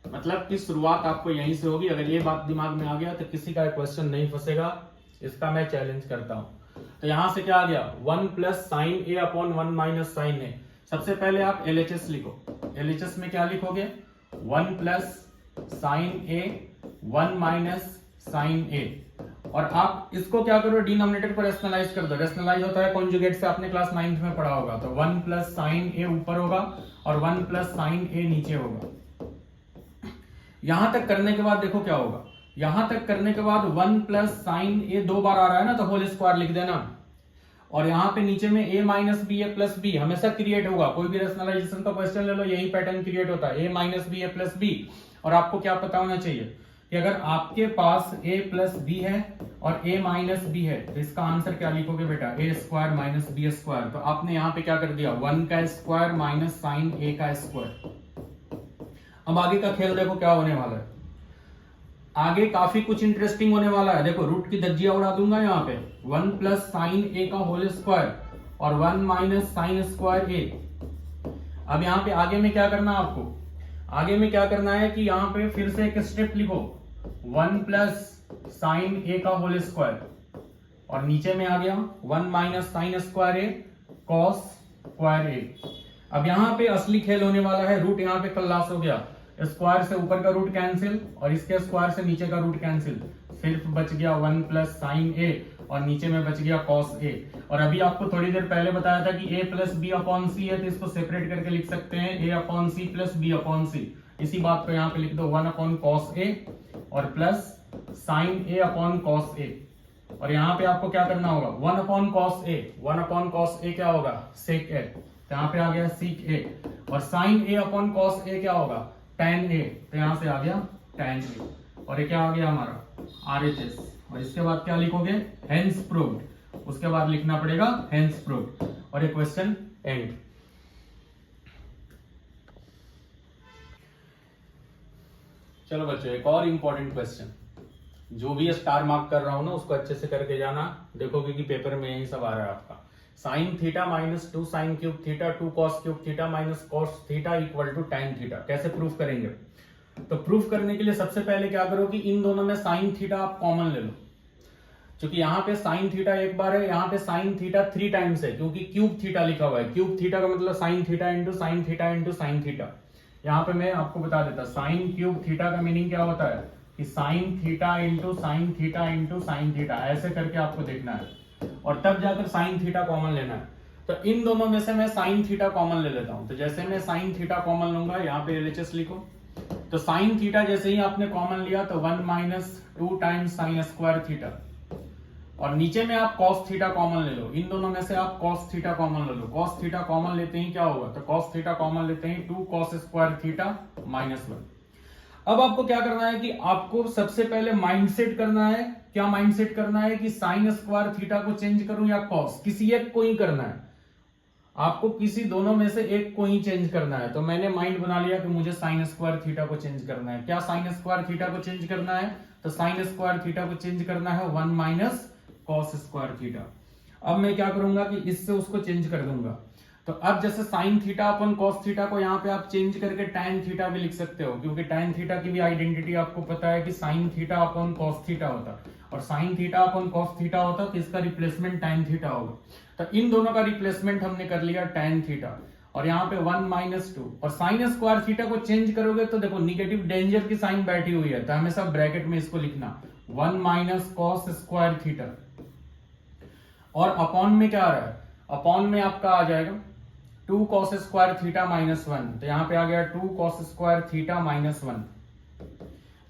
मतलब कि शुरुआत आपको यहीं से होगी। अगर ये बात दिमाग में आ गया तो किसी का क्वेश्चन नहीं फंसेगा, इसका मैं चैलेंज करता हूं। तो यहां से क्या आ गया, 1 plus sine A upon 1 minus sine ए। सबसे पहले आप एलएचएस लिखो, एलएचएस में क्या लिखोगे, 1 प्लस साइन ए 1 माइनस साइन ए, और आप इसको क्या करो, डिनोमिनेटर को रैशनलाइज कर दो। रैशनलाइज होता है कॉन्जुगेट से, आपने क्लास 9th में पढ़ा होगा। तो 1 प्लस साइन ए ऊपर होगा और 1 प्लस साइन ए नीचे होगा। यहां तक करने के बाद देखो क्या होगा, यहां तक करने के बाद 1 प्लस साइन ए 2 बार आ रहा है ना, तो होल स्क्वायर लिख देना, और यहां पे नीचे में a minus B a plus b हमेशा क्रिएट होगा। कोई भी रैशनलाइजेशन का क्वेश्चन ले लो, यही पैटर्न क्रिएट होता है, a minus B a plus b. और आपको क्या पता होना चाहिए कि अगर आपके पास a प्लस बी है और a माइनस बी है, तो इसका आंसर क्या लिखोगे बेटा, a square minus B square. तो आपने यहां पे क्या कर दिया, 1 का स्क्वायर माइनस साइन a का स्क्वायर। अब आगे का खेल देखो क्या होने वाला है, आगे काफी कुछ इंटरेस्टिंग होने वाला है। देखो रूट की धज्जियां उड़ा दूंगा यहाँ पे, 1 प्लस साइन ए का होल स्क्वायर और 1 माइनस साइन स्क्वायर ए। अब यहाँ पे आगे में क्या करना है आपको, आगे में क्या करना है कि यहाँ पे फिर से एक स्टेप लिखो, 1 प्लस साइन ए का होल स्क्वायर, और नीचे में आ गया 1 माइनस साइन स्क्वायर ए कॉस स्क्वायर ए। अब यहाँ पे असली खेल होने वाला है, रूट यहाँ पे खल्लास हो गया, स्क्वायर से ऊपर का रूट कैंसिल और इसके स्क्वायर से नीचे का रूट कैंसिल, सिर्फ बच गया 1 प्लस साइन ए और नीचे में बच गया कॉस ए। और अभी आपको थोड़ी देर पहले बताया था कि a plus B upon C है, तो इसको सेपरेट करके लिख सकते हैं a upon C plus B upon C. इसी बात को यहाँ पे लिख दो, 1 अपॉन कॉस ए और plus sine A upon cos A. और यहाँ पे आपको क्या करना होगा, 1 अपॉन कॉस ए, 1 अपॉन कॉस ए क्या होगा, सेक ए, तो यहाँ पे आ गया सीक ए, और साइन ए अपॉन कॉस ए क्या होगा, tan ए, तो यहाँ से आ गया tan ए, और ये क्या आ गया हमारा RHS, और इसके बाद क्या लिखोगे, हेंस प्रूव्ड, उसके बाद लिखना पड़ेगा हेंस प्रूव्ड, और ये क्वेश्चन एंड। चलो बच्चों एक और इंपॉर्टेंट क्वेश्चन, जो भी स्टार मार्क कर रहा हूं ना उसको अच्छे से करके जाना, देखोगे कि पेपर में यही सब आ रहा है आपका। Sine theta minus 2 sine cube theta 2 cos cube theta minus cos theta equal to tan theta, कैसे प्रूफ करेंगे। तो प्रूफ करने के लिए सबसे पहले क्या करो कि इन दोनों में साइन थीटा आप कॉमन ले लो, क्योंकि यहाँ पे साइन थीटा एक बार है, यहाँ पे साइन थीटा 3 टाइम्स है, क्योंकि क्यूब थीटा लिखा हुआ है, क्यूब थीटा का मतलब sign theta into sine theta into sine theta. यहाँ पे मैं आपको बता देता, साइन क्यूब थीटा का मीनिंग क्या होता है कि sign theta into sine theta into sine theta, ऐसे करके आपको देखना है, और तब जाकर साइन थीटा कॉमन लेना है। तो इन दोनों में से मैं साइन थीटा कॉमन ले लेता हूं, तो जैसे मैं साइन थीटा कॉमन लूंगा, यहाँ पे LHS लिखो, तो साइन थीटा जैसे ही आपने कॉमन लिया तो 1 minus 2 times sine square theta, और नीचे में आप कॉस थीटा कॉमन ले लो, इन दोनों में से आप कॉस थीटा कॉमन ले लो, कॉस थीटा कॉमन लेते ही क्या होगा, तो कॉस थीटा कॉमन लेते ही 2 कॉस स्क्वायर थीटा माइनस 1। अब आपको क्या करना है कि आपको सबसे पहले माइंडसेट करना है, क्या माइंडसेट करना है कि साइन स्क्वायर थीटा को चेंज करूं या कॉस, किसी एक को ही करना है, आपको किसी दोनों में से एक को ही चेंज करना है। तो मैंने माइंड बना लिया कि मुझे साइन स्क्वायर थीटा को चेंज करना है। क्या साइन स्क्वायर थीटा को चेंज करना है, तो साइन स्क्वायर थीटा को चेंज करना है 1 माइनस कॉस स्क्वायर थीटा। अब मैं क्या करूंगा कि इससे उसको चेंज कर दूंगा, तो अब जैसे साइन थीटा अपन कॉस थीटा को यहाँ पे आप चेंज करके tan थीटा भी लिख सकते हो, क्योंकि tan थीटा की भी आइडेंटिटी आपको पता है कि साइन थीटा अपन कॉस थीटा होता, और साइन थीटा अपन कॉस थीटा होता तो इसका रिप्लेसमेंट tan थीटा होगा। तो इन दोनों का रिप्लेसमेंट हमने कर लिया tan थीटा, और यहाँ पे 1 माइनस 2, और साइन स्क्वायर थीटा को चेंज करोगे तो देखो निगेटिव डेंजर की साइन बैठी हुई है, तो हमेशा ब्रैकेट में इसको लिखना 1 माइनस कॉस स्क्वायर थीटा, और अपॉन में क्या आ रहा है, अपॉन में आपका आ जाएगा 2 कॉस स्क्वायर थीटा माइनस 1, तो यहां पे आ गया 2 कॉस स्क्वायर थीटा माइनस 1।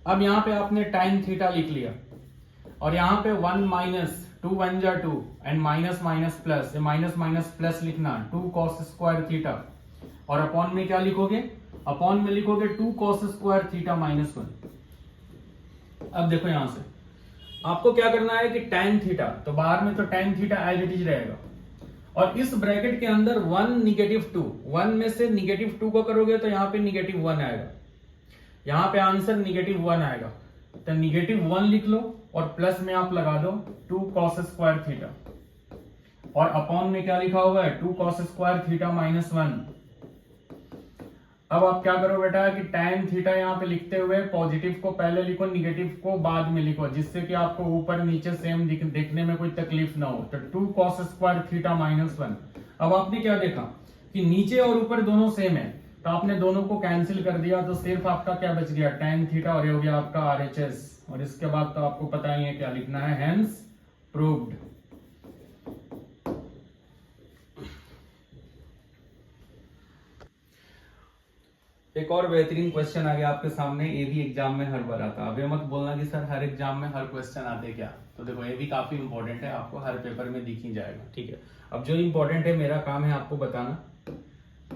अब यहां पे आपने tan थीटा लिख लिया, और यहां पे 1 माइनस 2 1 जा 2 and minus minus plus, minus minus plus लिखना 2 कॉस स्क्वायर थीटा, और अपॉन में क्या लिखोगे, अपॉन में लिखोगे 2 कॉस स्क्वायर थीटा माइनस 1। अब देखो यहां से आपको क्या करना है कि tan थीटा, तो बाहर में तो tan theta as it is रहेगा, और इस ब्रैकेट के अंदर 1 निगेटिव 2, 1 में से निगेटिव 2 को करोगे तो यहाँ पे निगेटिव 1 आएगा, यहाँ पे आंसर निगेटिव 1 आएगा, तो निगेटिव 1 लिख लो, और प्लस में आप लगा दो 2 कॉस स्क्वायर थीटा, और अपॉन में क्या लिखा हुआ है 2 कॉस स्क्वायर थीटा माइनस 1। अब आप क्या करो बेटा कि tan थीटा यहाँ पे लिखते हुए पॉजिटिव को पहले लिखो, निगेटिव को बाद में लिखो, जिससे कि आपको ऊपर नीचे सेम देखने में कोई तकलीफ ना हो। तो 2 कॉस स्क्वायर थीटा माइनस 1। अब आपने क्या देखा कि नीचे और ऊपर दोनों सेम है, तो आपने दोनों को कैंसिल कर दिया, तो सिर्फ आपका क्या बच गया tan थीटा, और ये हो गया आपका RHS, और इसके बाद तो आपको पता ही है क्या लिखना है, हेंस प्रूव्ड। एक और बेहतरीन क्वेश्चन आ गया आपके सामने, ये भी एग्जाम में हर बार आता है। अब ये मत बोलना कि सर हर एग्जाम में हर क्वेश्चन आते क्या, तो देखो ये भी काफी इंपॉर्टेंट है, आपको हर पेपर में दिख ही जाएगा, ठीक है। अब जो इंपॉर्टेंट है मेरा काम है आपको बताना,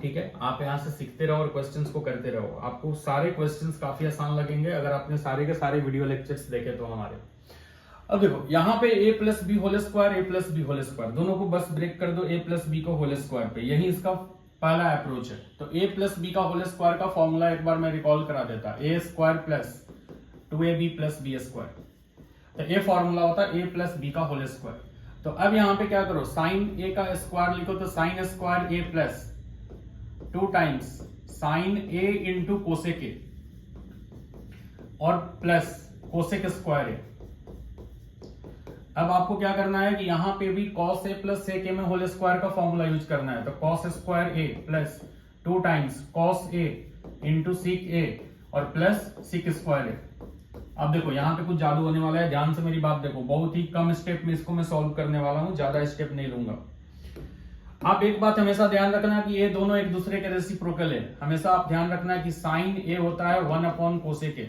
ठीक है। आप यहाँ से सीखते रहो और क्वेश्चंस को करते रहो, आपको सारे क्वेश्चंस काफी आसान लगेंगे अगर आपने सारे के सारे वीडियो लेक्चर्स देखे तो हमारे। अब देखो यहाँ पे a plus B whole square, a plus B whole square, दोनों को बस ब्रेक कर दो a प्लस बी को होल स्क्वायर पे, यही इसका पहला अप्रोच है। तो a प्लस बी का होल स्क्वायर का फॉर्मूला एक बार मैं रिकॉल करा देता, a square plus 2ab plus B square, तो ये फॉर्मूला होता है a प्लस बी का होल स्क्वायर। तो अब यहाँ पे क्या करो, साइन a का स्क्वायर लिखो, तो sine square a plus 2 times sign a into cosec a, और प्लस कोसेक स्क्वायर a। अब आपको क्या करना है कि यहां पे भी cos a plus sec a में होल स्क्वायर का फॉर्मूला यूज करना है, तो cos square a plus 2 times cos a into sec a, और प्लस sec स्क्वायर a। अब देखो यहाँ पे कुछ जादू होने वाला है, ध्यान से मेरी बात देखो, बहुत ही कम स्टेप में इसको मैं सॉल्व करने वाला हूं, ज्यादा स्टेप नहीं लूंगा। आप एक बात हमेशा ध्यान रखना कि ये दोनों एक दूसरे के रेसिप्रोकल है, हमेशा आप ध्यान रखना कि साइन a होता है 1 अपॉन कोसेक a,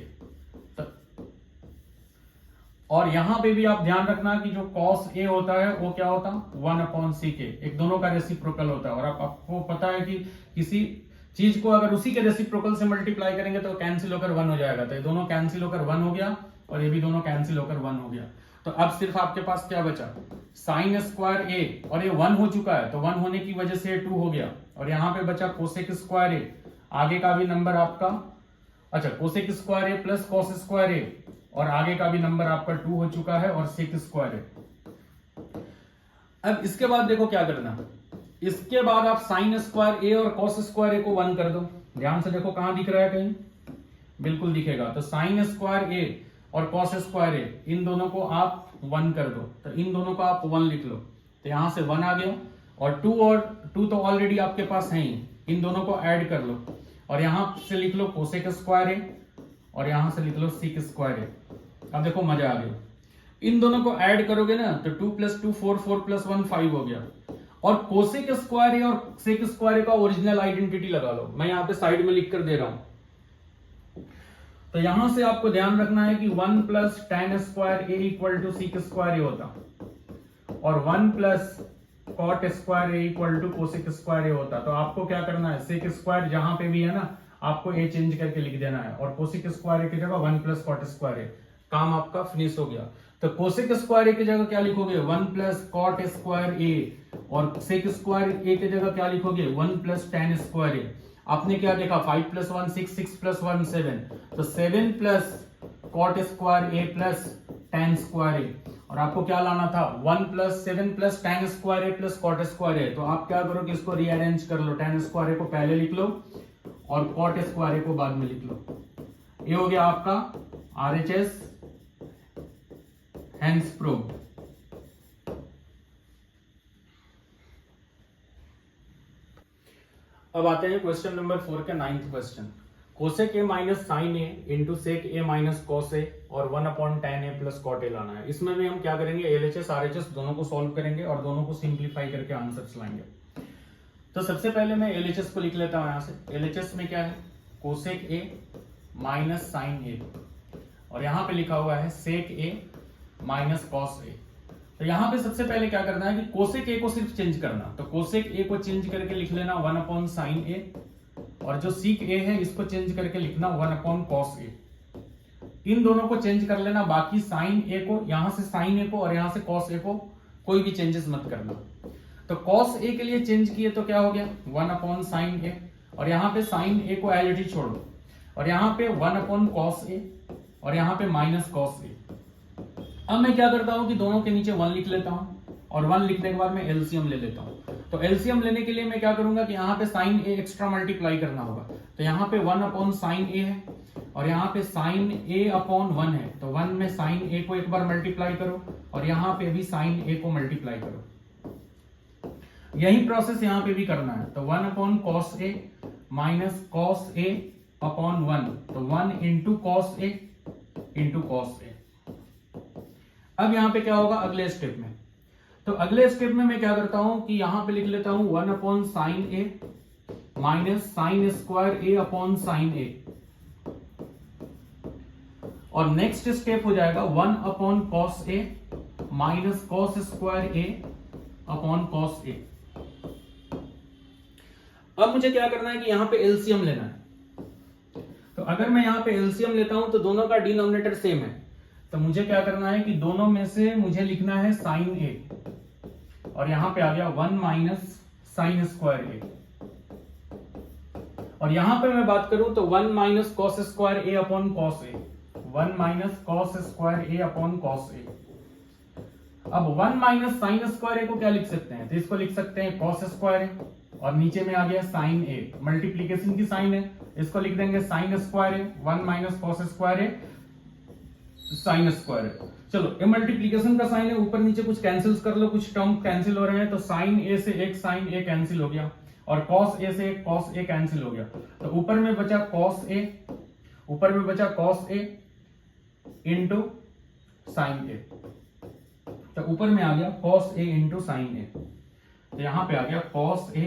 और यहां पे भी आप ध्यान रखना कि जो cos a होता है वो क्या होता है 1/sec, एक दोनों का रेसिप्रोकल होता है। और आपको पता है कि किसी चीज को अगर उसी के रेसिप्रोकल से मल्टीप्लाई करेंगे तो कैंसिल होकर 1 हो जाएगा। तो ये दोनों कैंसिल होकर 1 हो गया और ये भी दोनों कैंसिल होकर 1 हो गया। तो अब सिर्फ आपके पास क्या बचा साइन स्क्वायर ए, और ये 1 हो चुका है तो 1 होने की वजह से 2 हो गया। और यहाँ पे बचा कोसेक स्क्वायर ए, आगे का भी नंबर आपका, अच्छा कोसेक स्क्वायर ए प्लस कॉस स्क्वायर ए, और आगे का भी नंबर आपका 2 हो चुका है, और सेक स्क्वायर ए। अब इसके बाद देखो क्या करना, इसके बाद आप साइन स्क्वायर ए और कॉस स्क्वायर ए को 1 कर दो। ध्यान से देखो कहां दिख रहा है, कहीं बिल्कुल दिखेगा। तो साइन स्क्वायर ए और कॉस स्क्वायर ए, इन दोनों को आप 1 कर दो। तो इन दोनों को आप 1 लिख लो, तो यहां से 1 आ गया। और 2 तो ऑलरेडी आपके पास है ही, इन दोनों को ऐड कर लो और यहां से लिख लो कोसेक स्क्वायर ए और यहां से लिख लो सीक स्क्वायर ए। अब देखो मजा आ गया, इन दोनों को ऐड करोगे ना तो 2 + 2 4, 4 + 1 5 हो गया। और कोसेक स्क्वायर ए और सेक स्क्वायर ए का ओरिजिनल आइडेंटिटी लगा लो, मैं यहां पे साइड में लिख कर दे रहा हूं। तो यहां से आपको ध्यान रखना है कि 1 + tan स्क्वायर ए = सीक स्क्वायर ए होता, और 1 + cot स्क्वायर ए = कोसेक स्क्वायर ए होता। तो आपको क्या करना है, सेक स्क्वायर जहां पे भी है ना आपको ए चेंज करके लिख देना है, और कोसेक स्क्वायर ए की जगह 1 + cot स्क्वायर ए। काम आपका फिनिश हो गया। तो कोसेक स्क्वायर ए की जगह क्या लिखोगे 1 + cot स्क्वायर ए, और सेक स्क्वायर ए की जगह क्या लिखोगे 1 + tan स्क्वायर ए। आपने क्या देखा 5 + 1 6, 6 + 1 7, तो 7 + cot स्क्वायर ए प्लस tan स्क्वायर ए। और आपको क्या लाना था 1 + 7 + tan स्क्वायर ए प्लस cot स्क्वायर ए। तो आप क्या करो कि इसको रीअरेंज कर लो, tan स्क्वायर ए को पहले लिख लो और cot स्क्वायर ए को बाद में लिख लो। ये हो गया आपका RHS हेंस प्रूव्ड। अब आते हैं क्वेश्चन नंबर 4 का 9th question. Cosec A minus sine A into sec A minus cos A और 1/tan ए प्लस कॉट ए लाना है। इसमें भी हम क्या करेंगे LHS RHS दोनों को सॉल्व करेंगे और दोनों को सिंप्लीफाई करके आंसर्स लाएंगे। तो सबसे पहले मैं LHS को लिख लेता हूं। यहां से LHS में क्या है कोसेक ए माइनस साइन ए, और यहां पे लिखा हुआ है सेक ए माइनस कॉस ए। तो यहां पे सबसे पहले क्या करना है कि कोसेक ए को सिर्फ चेंज करना। तो कोसेक ए को चेंज करके लिख लेना 1/sin ए, और जो सीक ए है इसको चेंज करके लिखना 1/cos ए। इन दोनों को चेंज कर लेना, बाकी साइन ए को, यहां से साइन ए को और यहां से कॉस ए को कोई भी चेंजेस मत करना। तो कॉस ए के लिए चेंज किए तो क्या हो गया 1/sin ए, और यहां पे साइन ए को एज इट इज छोड़ दो, और यहां पे 1/cos ए और यहां पे -cos ए। अब मैं क्या करता हूं कि दोनों के नीचे 1 लिख लेता हूं, और 1 लिखने के बाद मैं एलसीएम ले लेता हूं। तो एलसीएम लेने के लिए मैं क्या करूंगा कि यहां पे साइन ए एक्स्ट्रा मल्टीप्लाई करना होगा। तो यहां पे 1/sin ए है और यहां पे sin a/1 है, तो 1 में sin a को एक बार मल्टीप्लाई करो और यहां पे भी sin a को मल्टीप्लाई करो। यही प्रोसेस यहां पे भी करना है। तो 1/cos a minus cos a/1, तो 1 × cos a × cos a। अब यहां पे क्या होगा अगले स्टेप में, तो अगले स्टेप में मैं क्या करता हूं कि यहां पे लिख लेता हूं 1/sin a minus sin square a/sin a, और नेक्स्ट स्टेप हो जाएगा 1/cos a minus cos square a/cos a। अब मुझे क्या करना है कि यहां पे एलसीएम लेना है। तो अगर मैं यहां पे एलसीएम लेता हूं तो दोनों का डिनोमिनेटर सेम है, तो मुझे क्या करना है कि दोनों में से मुझे लिखना है sin a, और यहां पे आ गया 1 माइनस sin स्क्वायर a, और यहां पे मैं बात करूं तो 1 minus cos square a/cos a, 1 minus cos square a/cos a। अब 1 माइनस sin स्क्वायर a को क्या लिख सकते हैं, तो इसको लिख सकते हैं cos स्क्वायर a, और नीचे में आ गया sin a, मल्टीप्लीकेशन की साइन है, इसको लिख देंगे sin square a, 1 minus cos square a sin square है। चलो ये मल्टीप्लीकेशन का साइन है, ऊपर नीचे कुछ कैंसिल कर लो, कुछ टर्म कैंसिल हो रहे हैं। तो sin a से एक sin a कैंसिल हो गया और cos a से एक cos a कैंसिल हो गया, तो ऊपर में बचा cos a, ऊपर में बचा cos a into sin a, तो ऊपर में आ गया cos a into sin a, तो यहां पे आ गया cos a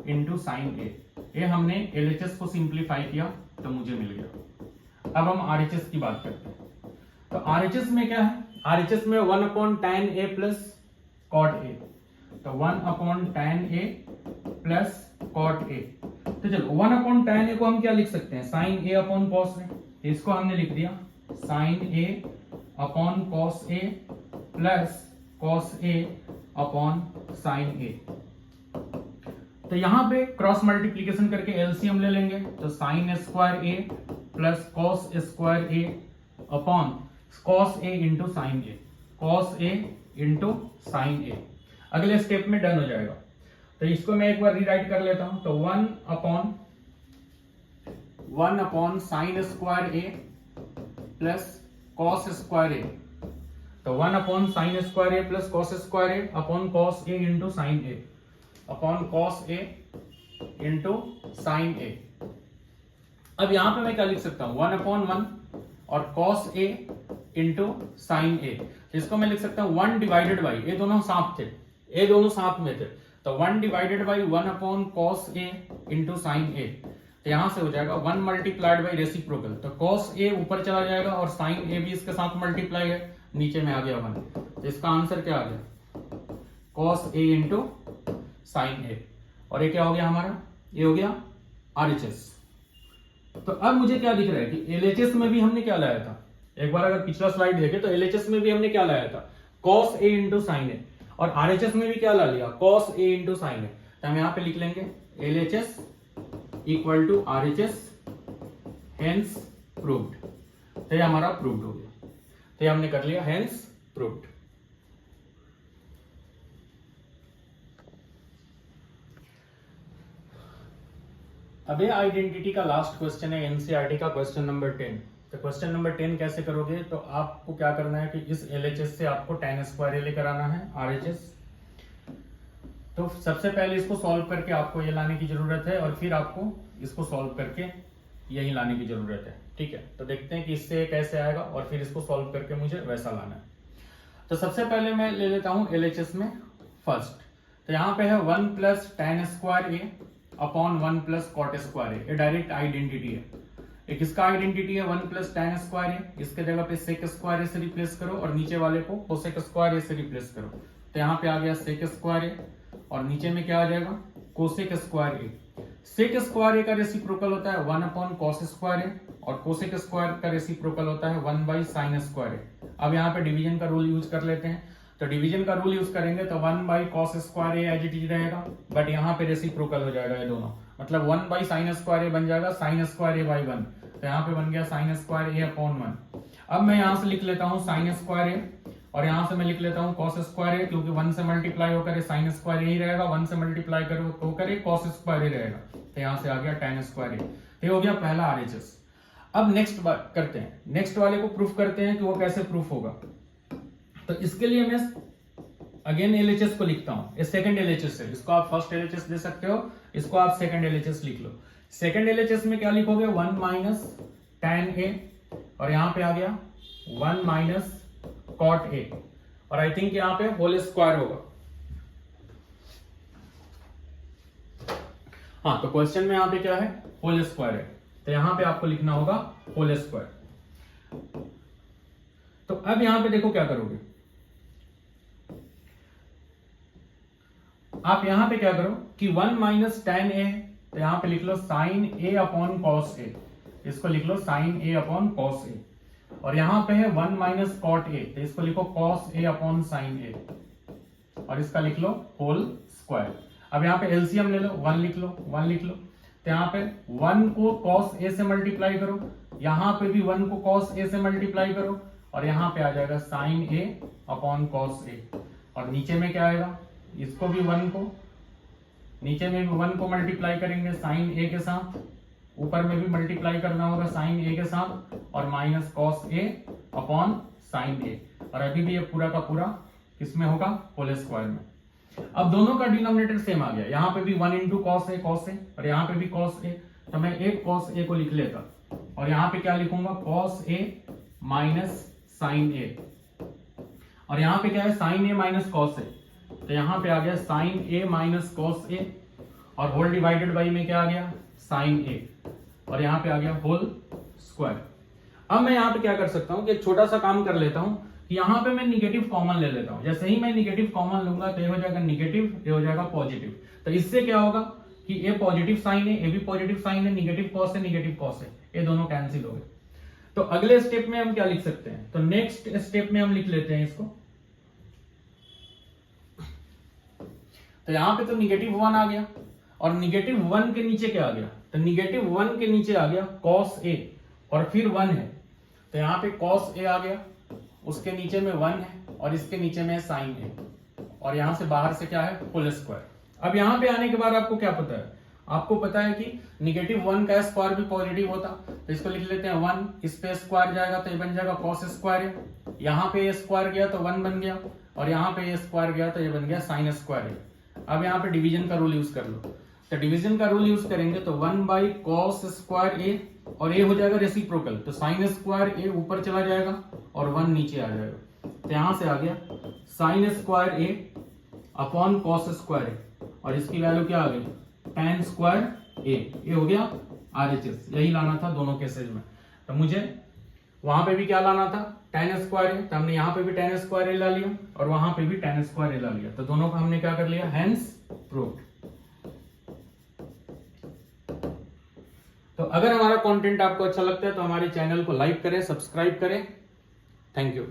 into sin a। ये हमने LHS को सिंप्लीफाई किया तो मुझे मिल गया। अब हम RHS की बात करते हैं। तो RHS में क्या है, RHS में 1/tan A plus cot A, तो 1/tan A plus cot A। तो चलो 1/tan A को हम क्या लिख सकते हैं, sin A upon cos A, इसको हमने लिख दिया sin A upon cos A plus cos A upon sin A। तो यहां पे क्रॉस मल्टीप्लीकेशन करके एलसीएम ले लेंगे, तो sin square A plus cos square A upon cos A into sine A, cos A into sine A। अगले स्टेप में डन हो जाएगा। तो इसको मैं एक बार रीराइट कर लेता हूं, तो 1 upon sine square A plus cos square A, तो 1 upon sine square A plus cos square A upon cos A into sine A upon cos A into sine A। अब यहां पे मैं क्या लिख सकता हूं, 1/1 और cos A into sine A। इसको मैं लिख सकता हूं 1 डिवाइडेड बाई, ये दोनों साथ थे, ये दोनों साथ में थे, तो 1 divided by 1 upon cos A into sine A। तो यहां से हो जाएगा 1 मल्टीप्लाइड बाई रेसिप्रोकल, तो cos A ऊपर चला जाएगा और साइन A भी इसके साथ मल्टीप्लाई है, नीचे में आ गया 1। तो इसका आंसर क्या आ गया, cos A into sine A। और ये क्या हो गया हमारा, ये हो गया RHS। तो अब मुझे क्या दिख रहा है कि LHS में भी हमने क्या लाया था, एक बार अगर पिछला स्लाइड देखें तो LHS में भी हमने क्या लाया था, cos A into sine A, और RHS में भी क्या ला लिया, cos A into sine A। तो हम यहां पे लिख लेंगे LHS equal to RHS, hence proved. तो ये हमारा प्रूव्ड हो गया, तो ये हमने कर लिया हेंस प्रूव्ड। अब ये आइडेंटिटी का लास्ट क्वेश्चन है, एनसीईआरटी का क्वेश्चन नंबर 10। तो क्वेश्चन नंबर 10 कैसे करोगे, तो आपको क्या करना है कि इस LHS से आपको tan स्क्वायर लेकर आना है RHS। तो सबसे पहले इसको सॉल्व करके आपको ये लाने की जरूरत है, और फिर आपको इसको सॉल्व करके यही लाने की जरूरत है, ठीक है। तो देखते हैं कि इससे कैसे आएगा, और फिर इसको सॉल्व करके मुझे वैसा लाना है। तो सबसे पहले मैं ले लेता हूं LHS में फर्स्ट, तो यहां पे है 1 plus tan square A upon 1 plus cot square A, ये डायरेक्ट आइडेंटिटी है। एक इसका आइडेंटिटी है 1 प्लस tan स्क्वायर A, इसके जगह पे सेक स्क्वायर A से रिप्लेस करो, और नीचे वाले को कोसेक स्क्वायर A से रिप्लेस करो। तो यहाँ पे आ गया सेक स्क्वायर A, और नीचे में क्या आ जाएगा, cosec square A। Sec square A का रेसिप्रोकल होता है 1 अपॉन कॉस स्क्वायर A, और कोसेक स्क्वायर का रेसिप्रोकल होता है 1 बाई साइन स्क्वायर A। अब यहाँ पे डिवीजन का रूल यूज कर लेते हैं, तो डिवीजन का रूल यूज करेंगे तो 1 by cos square A as it is रहेगा, बट यहाँ पे रेसिप्रोकल हो जाएगा ये दोनों, मतलब 1 बाई साइन स्क्वायर A बन जाएगा साइन स्क्वायर A बाई 1, तो यहाँ पे बन गया साइन स्क्वायर A अपॉन 1। अब मैं यहाँ से लिख लेता हूँ साइन स्क्वायर A, और यहाँ से मैं लिख लेता हूँ कॉस स्क्वायर A, क्योंकि 1 से मल्टीप्लाई होकर साइन स्क्वायर A ही रहेगा, 1 से मल्टीप्लाई करो होकर कॉस स्क्वायर A रहेगा, तो यहाँ से आ गया tan स्क्वायर A। ये हो गया पहला RHS। अब नेक्स्ट बात करते हैं, नेक्स्ट वाले को प्रूफ करते हैं कि वो कैसे प्रूफ होगा। तो इसके लिए मैं अगेन LHS को लिखता हूं, ये सेकंड LHS है, इसको आप फर्स्ट LHS दे सकते हो, इसको आप सेकंड LHS लिख लो। सेकंड LHS में क्या लिखोगे, 1 माइनस tan A, और यहां पे आ गया 1 माइनस cot A, और आई थिंक यहां पे होल स्क्वायर होगा। हाँ, तो क्वेश्चन में यहां पे क्या है, होल स्क्वायर है, तो यहां पे आपको लिखना होगा होल स्क्वायर। तो अब यहां पे देखो क्या करोगे, आप यहां पे क्या करो कि 1 माइनस tan A, तो यहां पे लिख लो sine A upon cos A, इसको लिख लो sine A upon cos A, और यहां पे है 1 माइनस कॉट A, तो इसको लिखो cos A upon sine A, और इसका लिख लो होल स्क्वायर। अब यहां पे एलसीएम ले लो, 1 लिख लो, 1 लिख लो, तो यहां पे 1 को कॉस A से मल्टीप्लाई करो, यहां पे भी 1 को कॉस A से मल्टीप्लाई करो, और यहां पे आ जाएगा sine A upon cos A, और नीचे में क्या आएगा, इसको भी 1 को, नीचे में भी 1 को मल्टीप्लाई करेंगे साइन A के साथ, ऊपर में भी मल्टीप्लाई करना होगा साइन A के साथ, और minus cos A upon sine A, और अभी भी ये पूरा का पूरा किसमें होगा, होल स्क्वायर में। अब दोनों का डिनोमिनेटर सेम आ गया, यहां पे भी 1 इंटू कॉस A, और यहां पे भी कॉस A, तो मैं एक कॉस A को लिख लेता, और यहां पे क्या लिखूंगा, cos A minus sine A, और यहां पे क्या है, sine A minus cos A, तो यहां पे आ गया sine A minus cos A, और होल डिवाइडेड बाई में क्या आ गया, साइन A, और यहां पे आ गया होल स्क्वायर। अब मैं यहां पे क्या कर सकता हूं कि एक छोटा सा काम कर लेता हूं कि यहाँ पे मैं निगेटिव कॉमन ले लेता हूं। जैसे ही मैं निगेटिव कॉमन लूंगा तो ये हो जाएगा निगेटिव, ये हो जाएगा पॉजिटिव। तो इससे क्या होगा कि ये पॉजिटिव साइन है, ये भी पॉजिटिव साइन है, निगेटिव कॉस है, निगेटिव कॉस है, ये दोनों कैंसिल हो गए। तो अगले स्टेप में हम क्या लिख सकते हैं, तो नेक्स्ट स्टेप में हम लिख लेते हैं इसको। तो यहां पे तो -1 आ गया और -1 के नीचे क्या आ गया, तो -1 के नीचे आ गया cos a और फिर 1 है, तो यहां पे cos a आ गया, उसके नीचे में 1 है और इसके नीचे में साइन है और यहां से बाहर से क्या है होल स्क्वायर। अब यहां पे आने के बाद आपको क्या पता है, आपको पता है कि -1 का स्क्वायर भी पॉजिटिव होता, तो इसको लिख लेते हैं 1, इस पे स्क्वायर जाएगा तो ये बन जाएगा cos स्क्वायर है, यहाँ पे ये स्क्वायर गया तो 1 बन गया और यहाँ पे ये स्क्वायर गया तो ये बन गया साइन स्क्वायर है। अब यहाँ पे डिवीजन का रूल यूज कर लो, तो डिवीजन का रूल यूज करेंगे तो 1/cos स्क्वायर ए और ए हो जाएगा रेसिप्रोकल, तो साइन स्क्वायर ए ऊपर चला जाएगा और 1 नीचे आ जाएगा, तो यहां से आ गया sign square A upon cos square ए और इसकी वैल्यू क्या आ गई tan स्क्वायर ए, ये हो गया RHS। यही लाना था दोनों केसेज में, तो मुझे वहां पे भी क्या लाना था tan स्क्वायर ए, तो हमने यहाँ पे भी tan स्क्वायर ए ला लिया और वहां पे भी tan स्क्वायर ए ला लिया, तो दोनों को हमने क्या कर लिया हेंस प्रूव्ड। तो अगर हमारा कंटेंट आपको अच्छा लगता है तो हमारे चैनल को लाइक करें, सब्सक्राइब करें। Thank you.